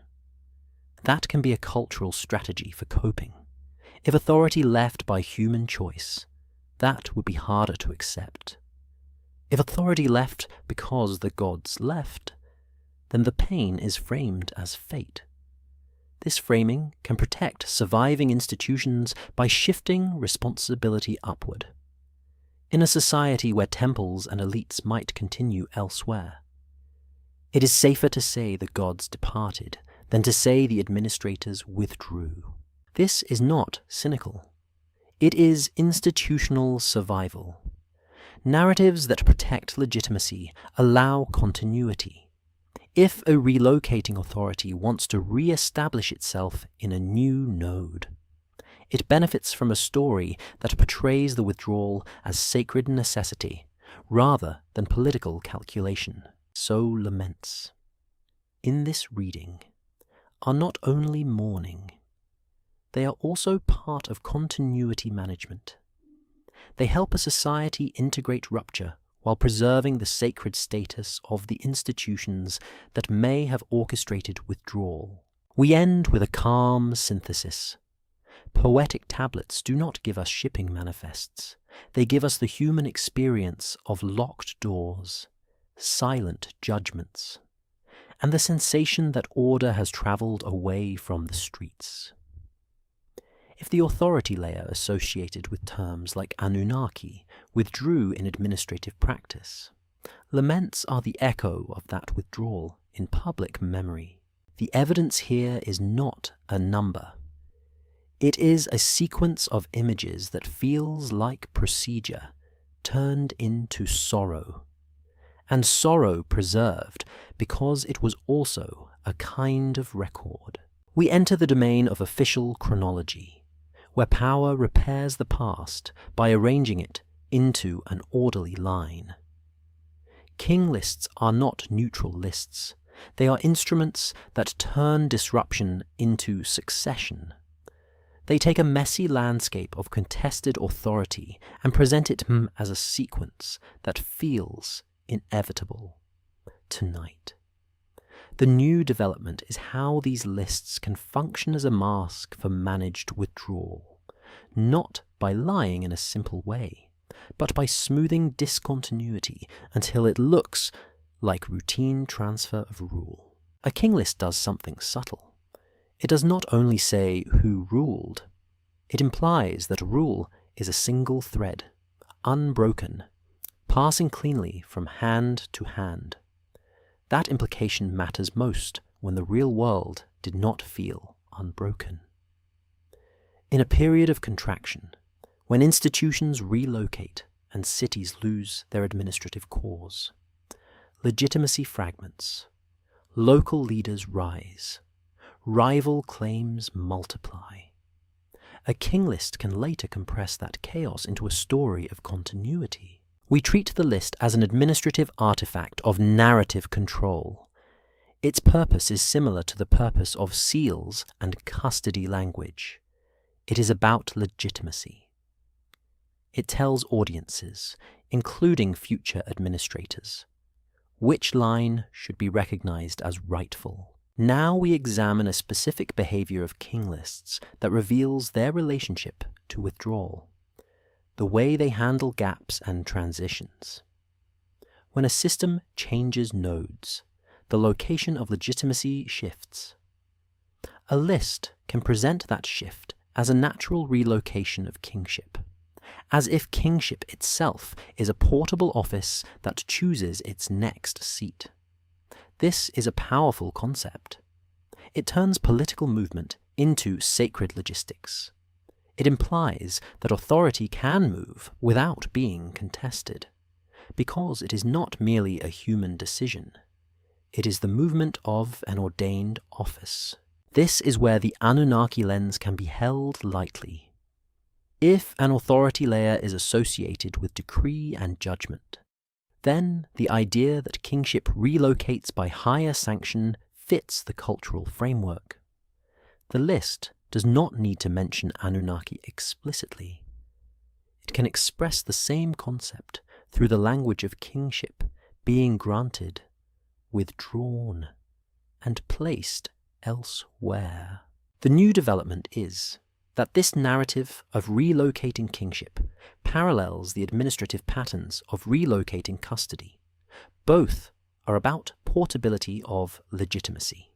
That can be a cultural strategy for coping. If authority left by human choice, that would be harder to accept. If authority left because the gods left, then the pain is framed as fate. This framing can protect surviving institutions by shifting responsibility upward. In a society where temples and elites might continue elsewhere, it is safer to say the gods departed than to say the administrators withdrew. This is not cynical. It is institutional survival. Narratives that protect legitimacy allow continuity. If a relocating authority wants to re-establish itself in a new node, it benefits from a story that portrays the withdrawal as sacred necessity rather than political calculation. So laments, in this reading, are not only mourning, they are also part of continuity management. They help a society integrate rupture while preserving the sacred status of the institutions that may have orchestrated withdrawal. We end with a calm synthesis. Poetic tablets do not give us shipping manifests. They give us the human experience of locked doors, silent judgments, and the sensation that order has travelled away from the streets. If the authority layer associated with terms like Anunnaki withdrew in administrative practice, laments are the echo of that withdrawal in public memory. The evidence here is not a number. It is a sequence of images that feels like procedure turned into sorrow, and sorrow preserved because it was also a kind of record. We enter the domain of official chronology, where power repairs the past by arranging it into an orderly line. King lists are not neutral lists. They are instruments that turn disruption into succession. They take a messy landscape of contested authority and present it as a sequence that feels inevitable. Tonight, the new development is how these lists can function as a mask for managed withdrawal, not by lying in a simple way, but by smoothing discontinuity until it looks like routine transfer of rule. A king list does something subtle. It does not only say who ruled, it implies that rule is a single thread, unbroken, passing cleanly from hand to hand. That implication matters most when the real world did not feel unbroken. In a period of contraction, when institutions relocate and cities lose their administrative cores, legitimacy fragments, local leaders rise, rival claims multiply. A king list can later compress that chaos into a story of continuity. We treat the list as an administrative artifact of narrative control. Its purpose is similar to the purpose of seals and custody language. It is about legitimacy. It tells audiences, including future administrators, which line should be recognized as rightful. Now we examine a specific behavior of king lists that reveals their relationship to withdrawal, the way they handle gaps and transitions. When a system changes nodes, the location of legitimacy shifts. A list can present that shift as a natural relocation of kingship, as if kingship itself is a portable office that chooses its next seat. This is a powerful concept. It turns political movement into sacred logistics. It implies that authority can move without being contested, because it is not merely a human decision. It is the movement of an ordained office. This is where the Anunnaki lens can be held lightly. If an authority layer is associated with decree and judgment, then the idea that kingship relocates by higher sanction fits the cultural framework. The list does not need to mention Anunnaki explicitly. It can express the same concept through the language of kingship being granted, withdrawn, and placed elsewhere. The new development is that this narrative of relocating kingship parallels the administrative patterns of relocating custody. Both are about portability of legitimacy,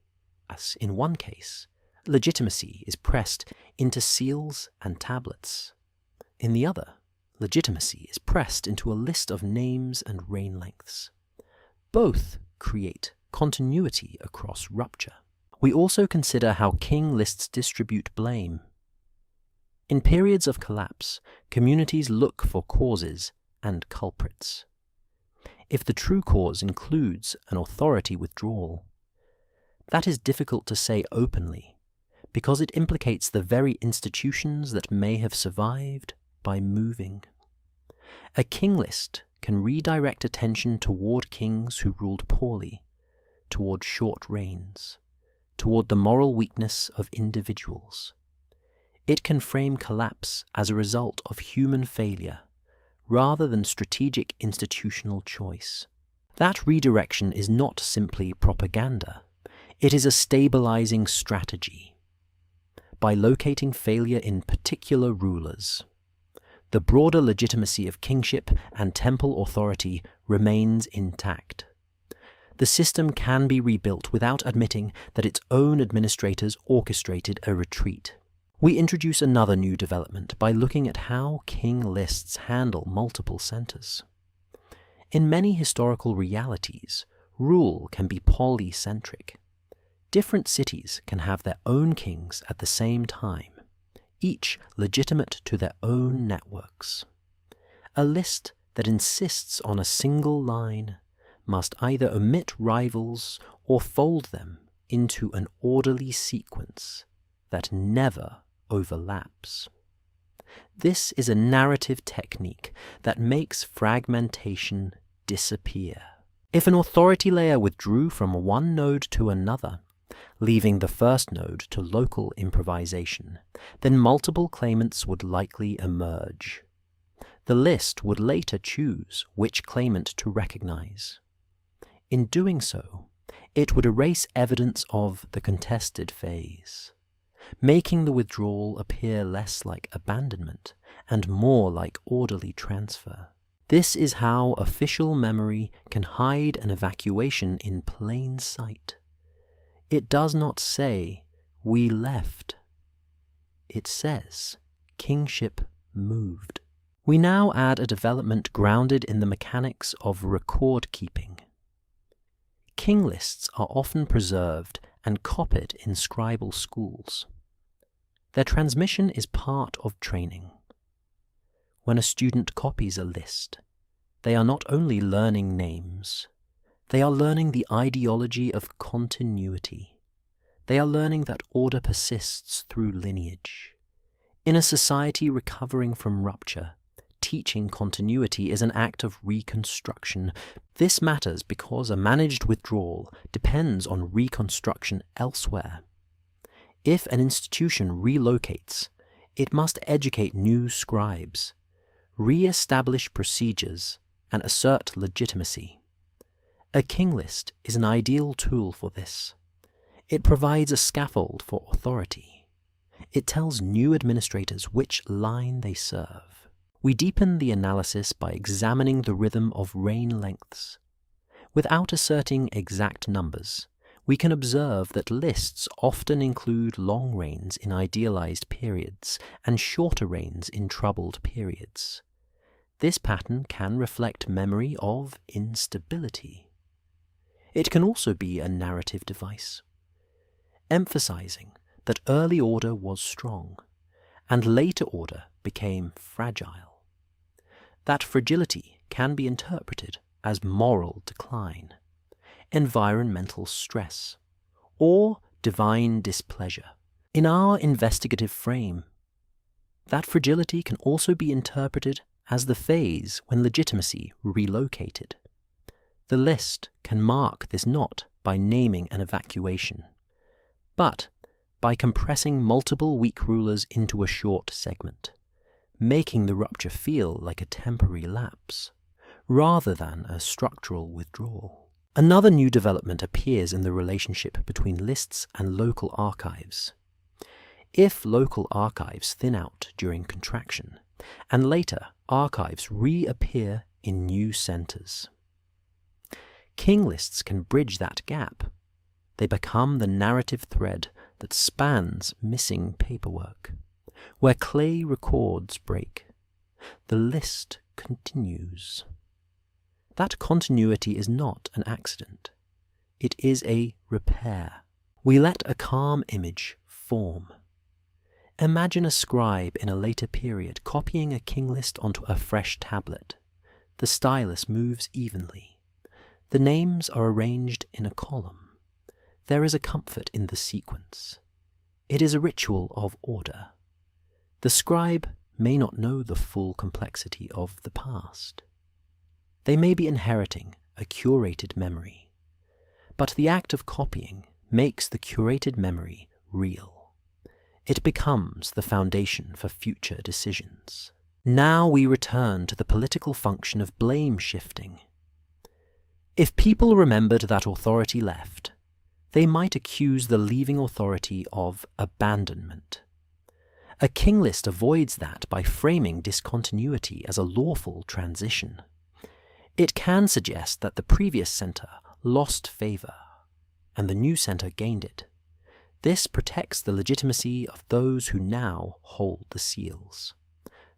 as in one case, legitimacy is pressed into seals and tablets. In the other, legitimacy is pressed into a list of names and reign lengths. Both create continuity across rupture. We also consider how king lists distribute blame. In periods of collapse, communities look for causes and culprits. If the true cause includes an authority withdrawal, that is difficult to say openly, because it implicates the very institutions that may have survived by moving. A king list can redirect attention toward kings who ruled poorly, toward short reigns, toward the moral weakness of individuals. It can frame collapse as a result of human failure, rather than strategic institutional choice. That redirection is not simply propaganda. It is a stabilizing strategy. By locating failure in particular rulers, the broader legitimacy of kingship and temple authority remains intact. The system can be rebuilt without admitting that its own administrators orchestrated a retreat. We introduce another new development by looking at how king lists handle multiple centers. In many historical realities, rule can be polycentric. Different cities can have their own kings at the same time, each legitimate to their own networks. A list that insists on a single line must either omit rivals or fold them into an orderly sequence that never overlaps. This is a narrative technique that makes fragmentation disappear. If an authority layer withdrew from one node to another, leaving the first node to local improvisation, then multiple claimants would likely emerge. The list would later choose which claimant to recognize. In doing so, it would erase evidence of the contested phase, making the withdrawal appear less like abandonment and more like orderly transfer. This is how official memory can hide an evacuation in plain sight. It does not say, "we left." It says, "kingship moved." We now add a development grounded in the mechanics of record keeping. King lists are often preserved and copied in scribal schools. Their transmission is part of training. When a student copies a list, they are not only learning names, they are learning the ideology of continuity. They are learning that order persists through lineage. In a society recovering from rupture, teaching continuity is an act of reconstruction. This matters because a managed withdrawal depends on reconstruction elsewhere. If an institution relocates, it must educate new scribes, re-establish procedures, and assert legitimacy. A king list is an ideal tool for this. It provides a scaffold for authority. It tells new administrators which line they serve. We deepen the analysis by examining the rhythm of reign lengths. Without asserting exact numbers, we can observe that lists often include long reigns in idealized periods and shorter reigns in troubled periods. This pattern can reflect memory of instability. It can also be a narrative device, emphasizing that early order was strong and later order became fragile. That fragility can be interpreted as moral decline, environmental stress, or divine displeasure. In our investigative frame, that fragility can also be interpreted as the phase when legitimacy relocated. The list can mark this not by naming an evacuation, but by compressing multiple weak rulers into a short segment, making the rupture feel like a temporary lapse, rather than a structural withdrawal. Another new development appears in the relationship between lists and local archives. If local archives thin out during contraction, and later archives reappear in new centers, king lists can bridge that gap. They become the narrative thread that spans missing paperwork. Where clay records break, the list continues. That continuity is not an accident. It is a repair. We let a calm image form. Imagine a scribe in a later period copying a king list onto a fresh tablet. The stylus moves evenly. The names are arranged in a column. There is a comfort in the sequence. It is a ritual of order. The scribe may not know the full complexity of the past. They may be inheriting a curated memory, but the act of copying makes the curated memory real. It becomes the foundation for future decisions. Now we return to the political function of blame shifting. If people remembered that authority left, they might accuse the leaving authority of abandonment. A king list avoids that by framing discontinuity as a lawful transition. It can suggest that the previous center lost favor, and the new center gained it. This protects the legitimacy of those who now hold the seals,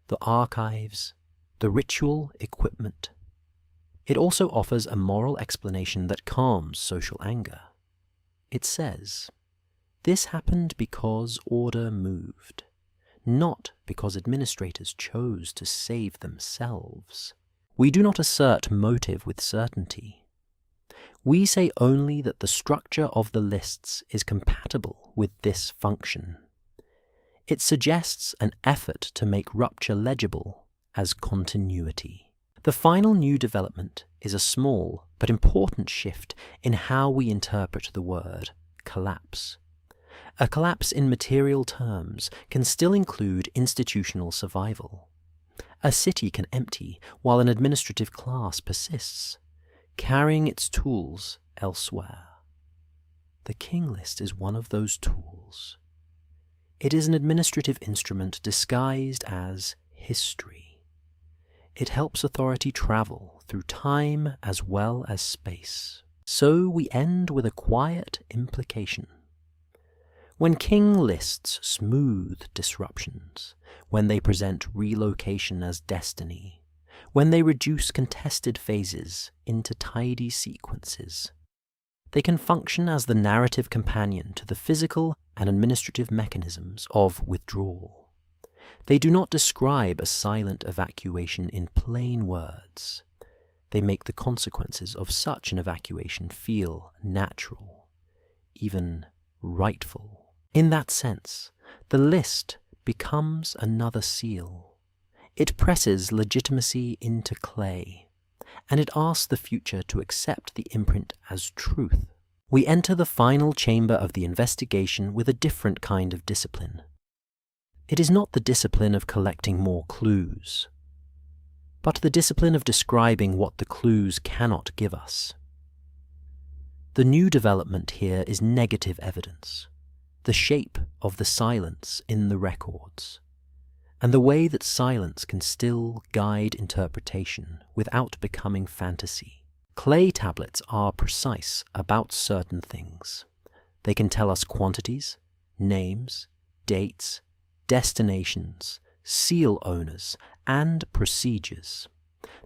the archives, the ritual equipment. It also offers a moral explanation that calms social anger. It says, this happened because order moved, not because administrators chose to save themselves. We do not assert motive with certainty. We say only that the structure of the lists is compatible with this function. It suggests an effort to make rupture legible as continuity. The final new development is a small but important shift in how we interpret the word collapse. A collapse in material terms can still include institutional survival. A city can empty while an administrative class persists, carrying its tools elsewhere. The king list is one of those tools. It is an administrative instrument disguised as history. It helps authority travel through time as well as space. So we end with a quiet implication. When king lists smooth disruptions, when they present relocation as destiny, when they reduce contested phases into tidy sequences, they can function as the narrative companion to the physical and administrative mechanisms of withdrawal. They do not describe a silent evacuation in plain words. They make the consequences of such an evacuation feel natural, even rightful. In that sense, the list becomes another seal. It presses legitimacy into clay, and it asks the future to accept the imprint as truth. We enter the final chamber of the investigation with a different kind of discipline. It is not the discipline of collecting more clues, but the discipline of describing what the clues cannot give us. The new development here is negative evidence, the shape of the silence in the records, and the way that silence can still guide interpretation without becoming fantasy. Clay tablets are precise about certain things. They can tell us quantities, names, dates, destinations, seal owners, and procedures.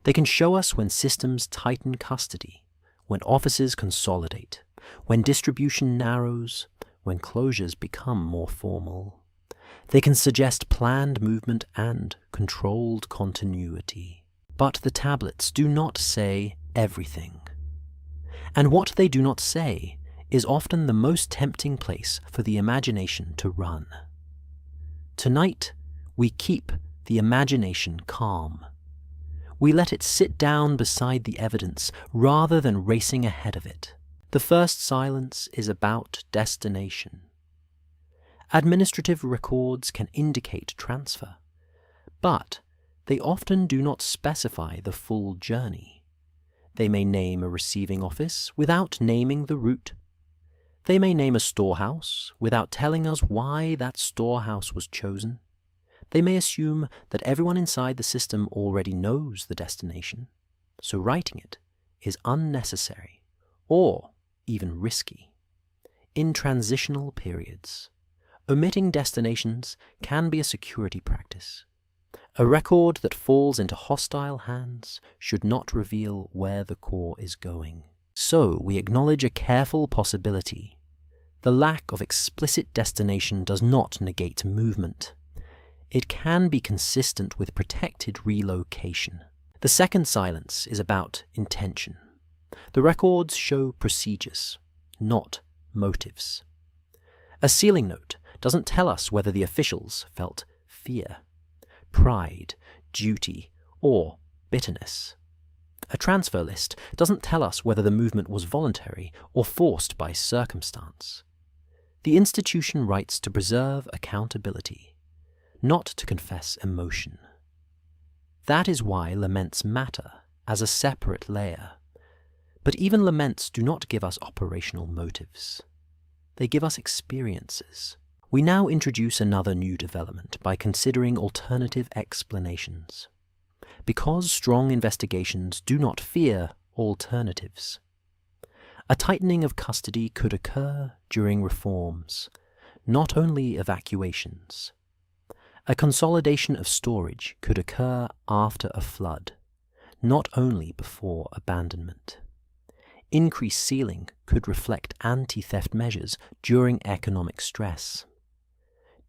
They can show us when systems tighten custody, when offices consolidate, when distribution narrows, when closures become more formal. They can suggest planned movement and controlled continuity. But the tablets do not say everything. And what they do not say is often the most tempting place for the imagination to run. Tonight, we keep the imagination calm. We let it sit down beside the evidence rather than racing ahead of it. The first silence is about destination. Administrative records can indicate transfer, but they often do not specify the full journey. They may name a receiving office without naming the route. They may name a storehouse without telling us why that storehouse was chosen. They may assume that everyone inside the system already knows the destination, so writing it is unnecessary or even risky. In transitional periods, omitting destinations can be a security practice. A record that falls into hostile hands should not reveal where the core is going. So we acknowledge a careful possibility. The lack of explicit destination does not negate movement. It can be consistent with protected relocation. The second silence is about intention. The records show procedures, not motives. A sealing note doesn't tell us whether the officials felt fear, pride, duty, or bitterness. A transfer list doesn't tell us whether the movement was voluntary or forced by circumstance. The institution writes to preserve accountability, not to confess emotion. That is why laments matter as a separate layer. But even laments do not give us operational motives. They give us experiences. We now introduce another new development by considering alternative explanations. Because strong investigations do not fear alternatives. A tightening of custody could occur during reforms, not only evacuations. A consolidation of storage could occur after a flood, not only before abandonment. Increased sealing could reflect anti-theft measures during economic stress.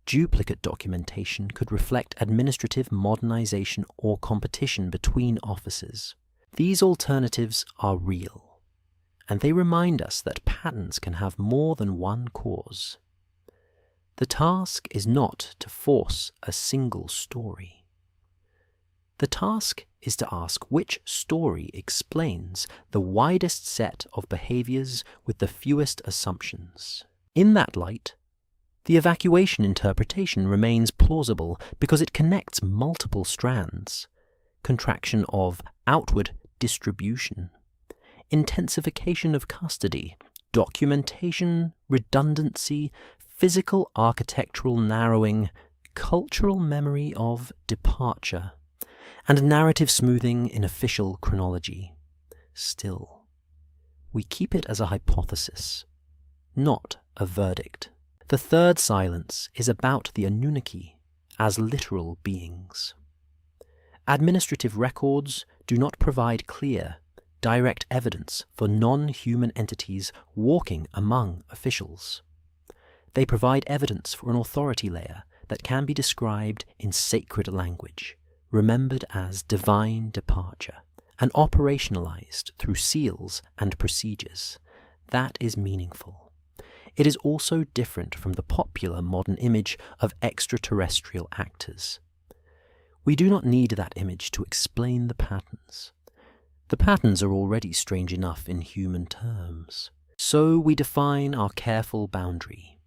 Duplicate documentation could reflect administrative modernization or competition between offices. These alternatives are real, and they remind us that patterns can have more than one cause. The task is not to force a single story. The task is to ask which story explains the widest set of behaviors with the fewest assumptions. In that light, the evacuation interpretation remains plausible because it connects multiple strands: contraction of outward distribution, intensification of custody, documentation, redundancy, physical architectural narrowing, cultural memory of departure, and narrative smoothing in official chronology. Still, we keep it as a hypothesis, not a verdict. The third silence is about the Anunnaki as literal beings. Administrative records do not provide clear, direct evidence for non-human entities walking among officials. They provide evidence for an authority layer that can be described in sacred language, remembered as divine departure, and operationalized through seals and procedures. That is meaningful. It is also different from the popular modern image of extraterrestrial actors. We do not need that image to explain the patterns. The patterns are already strange enough in human terms. So we define our careful boundary.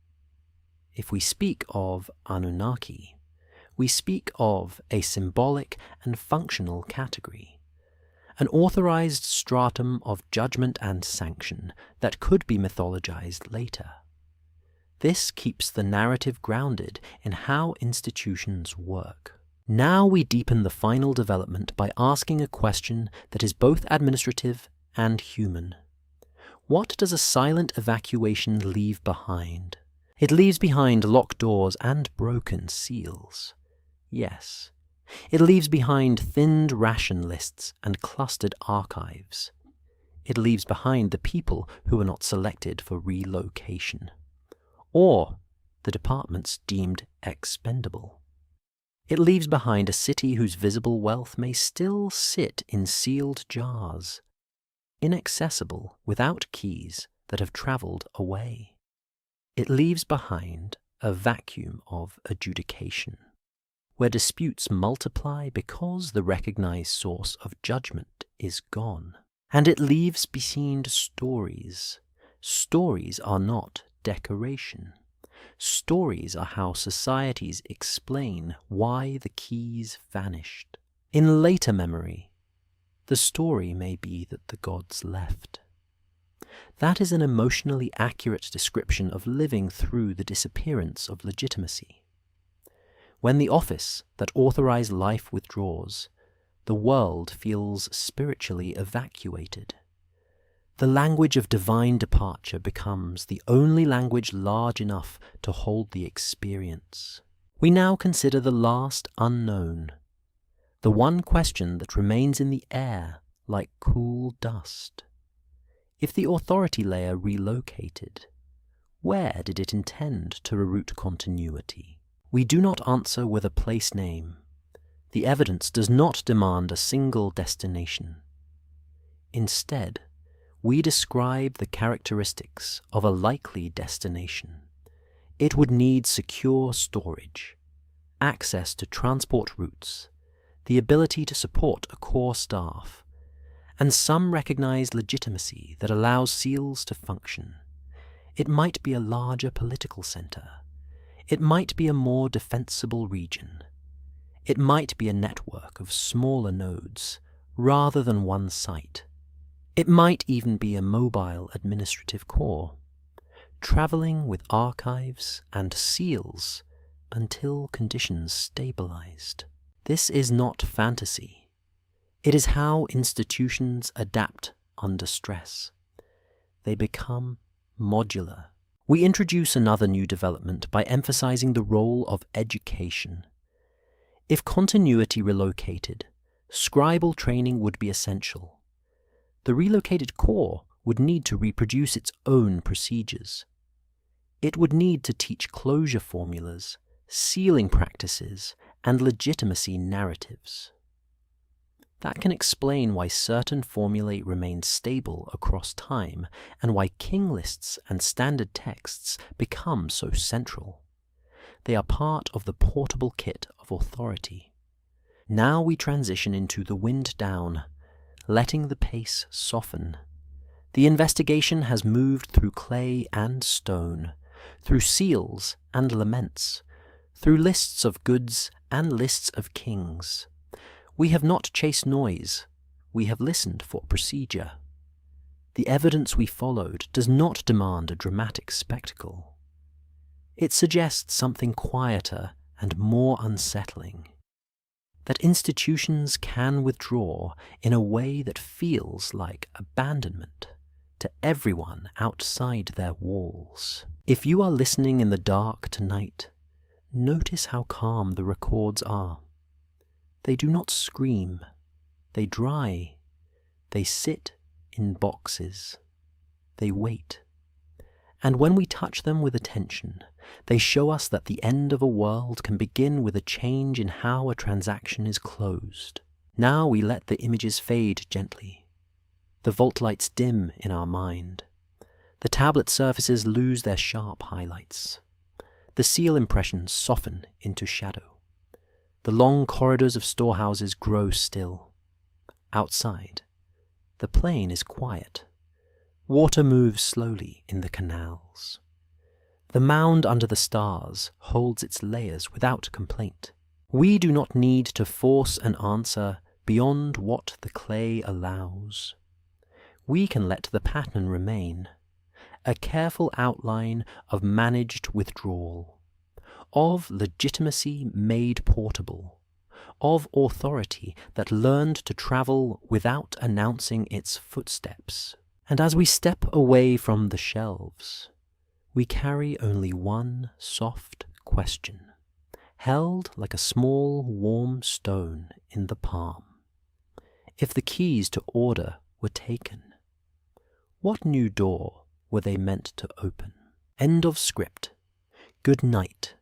If we speak of Anunnaki, we speak of a symbolic and functional category, an authorized stratum of judgment and sanction that could be mythologized later. This keeps the narrative grounded in how institutions work. Now we deepen the final development by asking a question that is both administrative and human. What does a silent evacuation leave behind? It leaves behind locked doors and broken seals. Yes. It leaves behind thinned ration lists and clustered archives. It leaves behind the people who are not selected for relocation, or the departments deemed expendable. It leaves behind a city whose visible wealth may still sit in sealed jars, inaccessible without keys that have travelled away. It leaves behind a vacuum of adjudication, where disputes multiply because the recognized source of judgment is gone. And it leaves behind stories. Stories are not decoration. Stories are how societies explain why the keys vanished. In later memory, the story may be that the gods left. That is an emotionally accurate description of living through the disappearance of legitimacy. When the office that authorized life withdraws, the world feels spiritually evacuated. The language of divine departure becomes the only language large enough to hold the experience. We now consider the last unknown, the one question that remains in the air like cool dust. If the authority layer relocated, where did it intend to reroute continuity? We do not answer with a place name. The evidence does not demand a single destination. Instead, we describe the characteristics of a likely destination. It would need secure storage, access to transport routes, the ability to support a core staff, and some recognized legitimacy that allows seals to function. It might be a larger political center. It might be a more defensible region. It might be a network of smaller nodes rather than one site. It might even be a mobile administrative core, traveling with archives and seals until conditions stabilized. This is not fantasy. It is how institutions adapt under stress. They become modular. We introduce another new development by emphasizing the role of education. If continuity relocated, scribal training would be essential. The relocated core would need to reproduce its own procedures. It would need to teach closure formulas, sealing practices, and legitimacy narratives. That can explain why certain formulae remain stable across time and why king lists and standard texts become so central. They are part of the portable kit of authority. Now we transition into the wind down, letting the pace soften. The investigation has moved through clay and stone, through seals and laments, through lists of goods and lists of kings. We have not chased noise, we have listened for procedure. The evidence we followed does not demand a dramatic spectacle. It suggests something quieter and more unsettling. That institutions can withdraw in a way that feels like abandonment to everyone outside their walls. If you are listening in the dark tonight, notice how calm the records are. They do not scream, they dry, they sit in boxes, they wait. And when we touch them with attention, they show us that the end of a world can begin with a change in how a transaction is closed. Now we let the images fade gently. The vault lights dim in our mind. The tablet surfaces lose their sharp highlights. The seal impressions soften into shadow. The long corridors of storehouses grow still. Outside, the plain is quiet. Water moves slowly in the canals. The mound under the stars holds its layers without complaint. We do not need to force an answer beyond what the clay allows. We can let the pattern remain, a careful outline of managed withdrawal, of legitimacy made portable, of authority that learned to travel without announcing its footsteps. And as we step away from the shelves, we carry only one soft question, held like a small, warm stone in the palm. If the keys to order were taken, What new door were they meant to open? End of script. Good night,